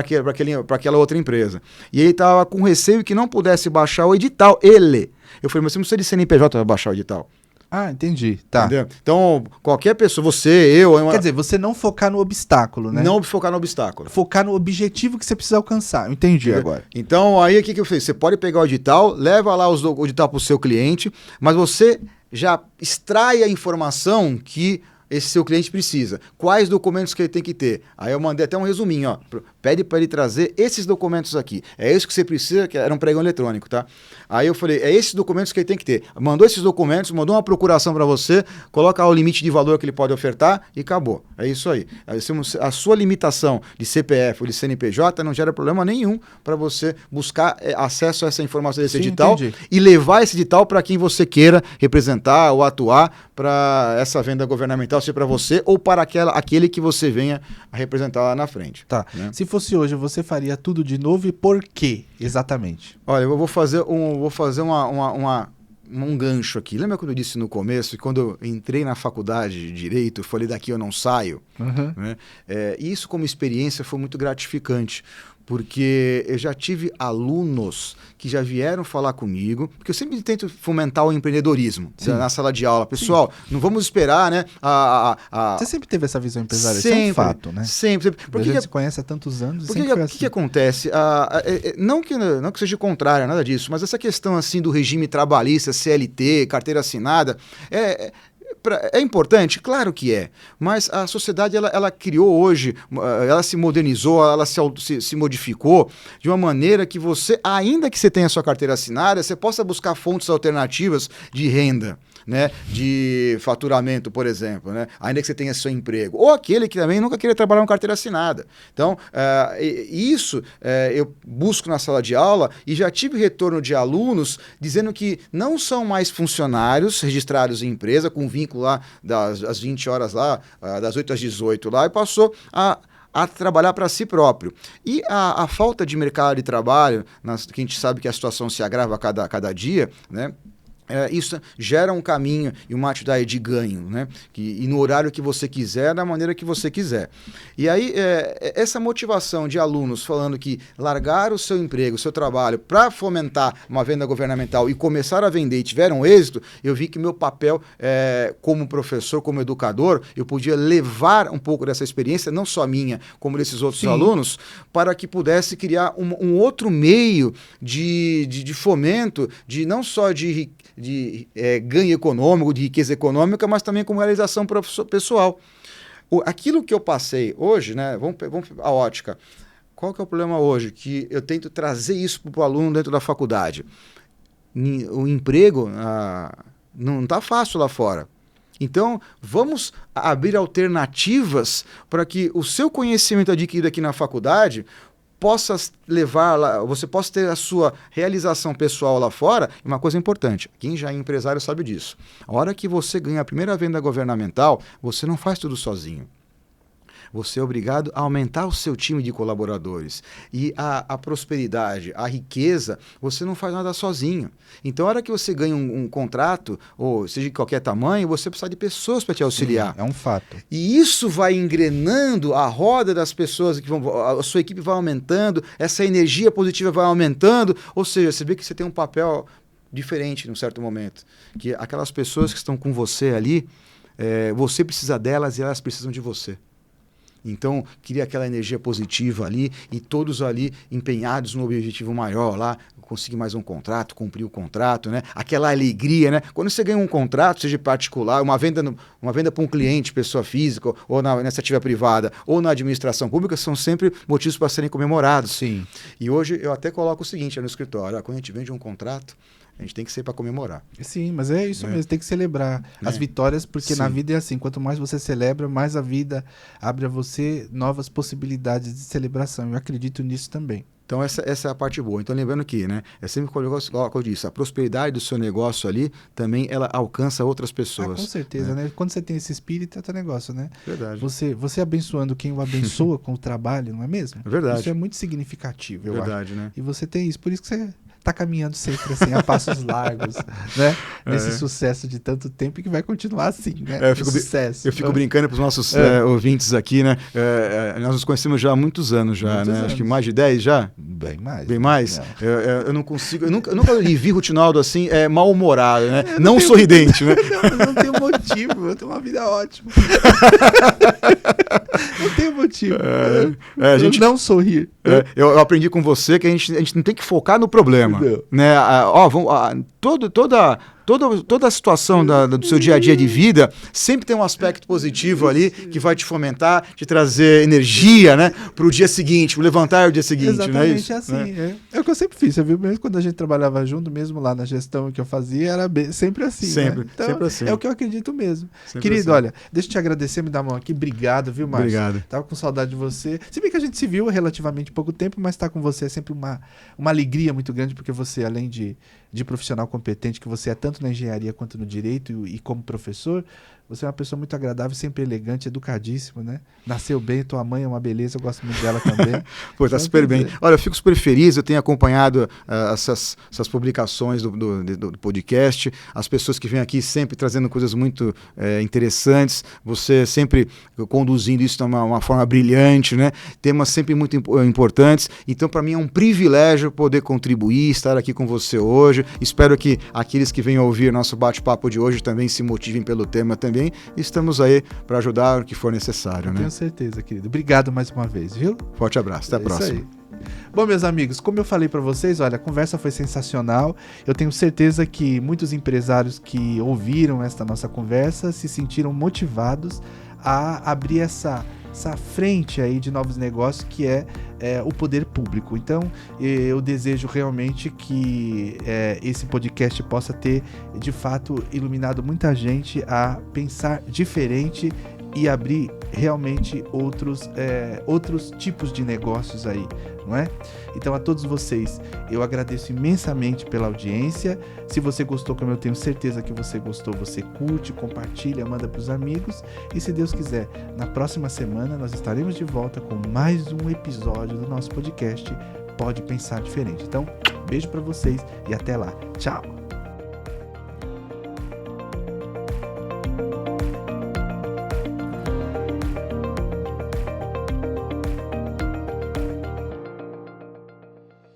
[SPEAKER 2] aquela outra empresa. E ele estava com receio que não pudesse baixar o edital, ele. Eu falei: mas você não precisa de CNPJ para baixar o edital.
[SPEAKER 1] Ah, entendi. Tá.
[SPEAKER 2] Entendeu? Então, qualquer pessoa, você, eu...
[SPEAKER 1] Quer dizer, você não focar no obstáculo, né?
[SPEAKER 2] Não focar no obstáculo.
[SPEAKER 1] Focar no objetivo que você precisa alcançar. Eu entendi agora.
[SPEAKER 2] Então, aí o que eu fiz? Você pode pegar o edital, leva lá o edital para o seu cliente, mas você já extrai a informação que esse seu cliente precisa. Quais documentos que ele tem que ter? Aí eu mandei até um resuminho, ó. Pede para ele trazer esses documentos aqui. É isso que você precisa, que era um pregão eletrônico, tá? Aí eu falei: é esses documentos que ele tem que ter. Mandou esses documentos, mandou uma procuração para você, coloca o limite de valor que ele pode ofertar e acabou. É isso aí. A sua limitação de CPF ou de CNPJ não gera problema nenhum para você buscar acesso a essa informação desse edital.
[SPEAKER 1] Entendi.
[SPEAKER 2] E levar esse edital para quem você queira representar ou atuar para essa venda governamental, seja para você ou para aquele que você venha a representar lá na frente.
[SPEAKER 1] Tá.
[SPEAKER 2] Né?
[SPEAKER 1] Se fosse hoje, você faria tudo de novo e por quê, exatamente?
[SPEAKER 2] Olha, eu vou fazer um gancho aqui. Lembra quando eu disse no começo, quando eu entrei na faculdade de Direito, eu falei: daqui eu não saio?
[SPEAKER 1] Uhum.
[SPEAKER 2] Né? Isso como experiência foi muito gratificante, porque eu já tive alunos que já vieram falar comigo, porque eu sempre tento fomentar o empreendedorismo na sala de aula. Pessoal, não vamos esperar, né?
[SPEAKER 1] Você sempre teve essa visão empresarial,
[SPEAKER 2] sempre,
[SPEAKER 1] isso é um fato, né?
[SPEAKER 2] Sempre.
[SPEAKER 1] Porque a gente se conhece há tantos anos e
[SPEAKER 2] Porque
[SPEAKER 1] sempre foi
[SPEAKER 2] o
[SPEAKER 1] assim.
[SPEAKER 2] que acontece? Não que seja contrário a nada disso, mas essa questão assim do regime trabalhista, CLT, carteira assinada, é importante? Claro que é, mas a sociedade ela criou hoje, ela se modernizou, ela se modificou de uma maneira que você, ainda que você tenha a sua carteira assinada, você possa buscar fontes alternativas de renda, né, de faturamento, por exemplo, né, ainda que você tenha seu emprego, ou aquele que também nunca queria trabalhar com carteira assinada. Então, isso eu busco na sala de aula e já tive retorno de alunos dizendo que não são mais funcionários registrados em empresa, com vínculo lá das 20 horas lá, das 8 às 18 lá, e passou a trabalhar para si próprio. E a falta de mercado de trabalho, que a gente sabe que a situação se agrava a cada dia, né? Isso gera um caminho e uma atividade de ganho, né? E no horário que você quiser, da maneira que você quiser. E aí, essa motivação de alunos falando que largaram o seu emprego, o seu trabalho, para fomentar uma venda governamental e começar a vender e tiveram êxito, eu vi que meu papel como professor, como educador, eu podia levar um pouco dessa experiência, não só minha, como desses outros alunos, para que pudesse criar um outro meio de fomento, de não só de ganho econômico, de riqueza econômica, mas também como realização pessoal. Aquilo que eu passei hoje, né, vamos a ótica. Qual que é o problema hoje? Que eu tento trazer isso para o aluno dentro da faculdade. O emprego não está fácil lá fora. Então, vamos abrir alternativas para que o seu conhecimento adquirido aqui na faculdade você possa ter a sua realização pessoal lá fora. Uma coisa importante, quem já é empresário sabe disso. A hora que você ganha a primeira venda governamental, você não faz tudo sozinho. Você é obrigado a aumentar o seu time de colaboradores. E a prosperidade, a riqueza, você não faz nada sozinho. Então, a hora que você ganha um contrato, ou seja de qualquer tamanho, você precisa de pessoas para te auxiliar.
[SPEAKER 1] Sim, é um fato.
[SPEAKER 2] E isso vai engrenando a roda das pessoas, a sua equipe vai aumentando, essa energia positiva vai aumentando, ou seja, você vê que você tem um papel diferente num certo momento. Que aquelas pessoas que estão com você ali, você precisa delas e elas precisam de você. Então, queria aquela energia positiva ali e todos ali empenhados no objetivo maior lá, conseguir mais um contrato, cumprir o contrato, né? Aquela alegria, né? Quando você ganha um contrato, seja particular, uma venda para um cliente, pessoa física, ou na iniciativa privada, ou na administração pública, são sempre motivos para serem comemorados.
[SPEAKER 1] Sim.
[SPEAKER 2] E hoje eu até coloco o seguinte no escritório, quando a gente vende um contrato, a gente tem que ser para comemorar.
[SPEAKER 1] Sim, mas é isso mesmo, tem que celebrar as vitórias, porque na vida é assim, quanto mais você celebra, mais a vida abre a você novas possibilidades de celebração. Eu acredito nisso também.
[SPEAKER 2] Então, essa é a parte boa. Então, lembrando que, né, é sempre como eu disse, a prosperidade do seu negócio ali, também ela alcança outras pessoas.
[SPEAKER 1] Com certeza, né? Quando você tem esse espírito, é outro negócio, né?
[SPEAKER 2] Verdade.
[SPEAKER 1] Você abençoando quem o abençoa com o trabalho, não é mesmo?
[SPEAKER 2] É verdade.
[SPEAKER 1] Isso é muito significativo, eu
[SPEAKER 2] verdade,
[SPEAKER 1] acho.
[SPEAKER 2] Né?
[SPEAKER 1] E você tem isso, por isso que você tá caminhando sempre assim, a passos largos, né? Nesse sucesso de tanto tempo e que vai continuar assim, né?
[SPEAKER 2] Eu fico brincando para os nossos ouvintes aqui, né? Nós nos conhecemos já há muitos anos já, muitos anos. Acho que mais de 10 já?
[SPEAKER 1] Bem mais.
[SPEAKER 2] Bem mais? Eu não consigo, eu nunca lhe vi, Rutinaldo, assim, mal-humorado, né? Não sorridente, né?
[SPEAKER 1] Não tenho motivo, eu tenho uma vida ótima. Não tenho motivo.
[SPEAKER 2] A gente
[SPEAKER 1] não sorrir.
[SPEAKER 2] Eu aprendi com você que a gente não tem que focar no problema. Né? Toda a situação do seu dia a dia de vida sempre tem um aspecto positivo ali que vai te fomentar, te trazer energia, né, para o dia seguinte, o levantar o dia seguinte.
[SPEAKER 1] Exatamente,
[SPEAKER 2] né?
[SPEAKER 1] Assim. Né? É o que eu sempre fiz, você viu? Mesmo quando a gente trabalhava junto, mesmo lá na gestão que eu fazia, era sempre assim.
[SPEAKER 2] Sempre,
[SPEAKER 1] né? Então,
[SPEAKER 2] sempre assim.
[SPEAKER 1] É o que eu acredito mesmo.
[SPEAKER 2] Sempre
[SPEAKER 1] Querido,
[SPEAKER 2] assim.
[SPEAKER 1] Olha, deixa eu te agradecer, me dar a mão aqui. Obrigado, viu, Márcio?
[SPEAKER 2] Obrigado.
[SPEAKER 1] Tava com saudade de você. Se bem que a gente se viu há relativamente pouco tempo, mas estar com você é sempre uma alegria muito grande, porque você, além de profissional competente que você é tanto na engenharia quanto no direito e como professor, você é uma pessoa muito agradável, sempre elegante, educadíssima, né? Nasceu bem, tua mãe é uma beleza, eu gosto muito dela também.
[SPEAKER 2] Pô, tá super bem. Olha, eu fico super feliz, eu tenho acompanhado essas publicações do podcast, as pessoas que vêm aqui sempre trazendo coisas muito interessantes, você sempre conduzindo isso de uma forma brilhante, né? Temas sempre muito importantes, então para mim é um privilégio poder contribuir, estar aqui com você hoje. Espero que aqueles que venham ouvir nosso bate-papo de hoje também se motivem pelo tema também. Estamos aí para ajudar o que for necessário.
[SPEAKER 1] Tenho certeza, querido. Obrigado mais uma vez, viu?
[SPEAKER 2] Forte abraço. Até a próxima.
[SPEAKER 1] Bom, meus amigos, como eu falei para vocês, olha, a conversa foi sensacional. Eu tenho certeza que muitos empresários que ouviram esta nossa conversa se sentiram motivados a abrir essa frente aí de novos negócios que é o poder público. Então, eu desejo realmente que esse podcast possa ter, de fato, iluminado muita gente a pensar diferente e abrir realmente outros tipos de negócios aí, não é? Então, a todos vocês, eu agradeço imensamente pela audiência. Se você gostou, como eu tenho certeza que você gostou, você curte, compartilha, manda para os amigos. E se Deus quiser, na próxima semana nós estaremos de volta com mais um episódio do nosso podcast Pode Pensar Diferente. Então, beijo para vocês e até lá. Tchau!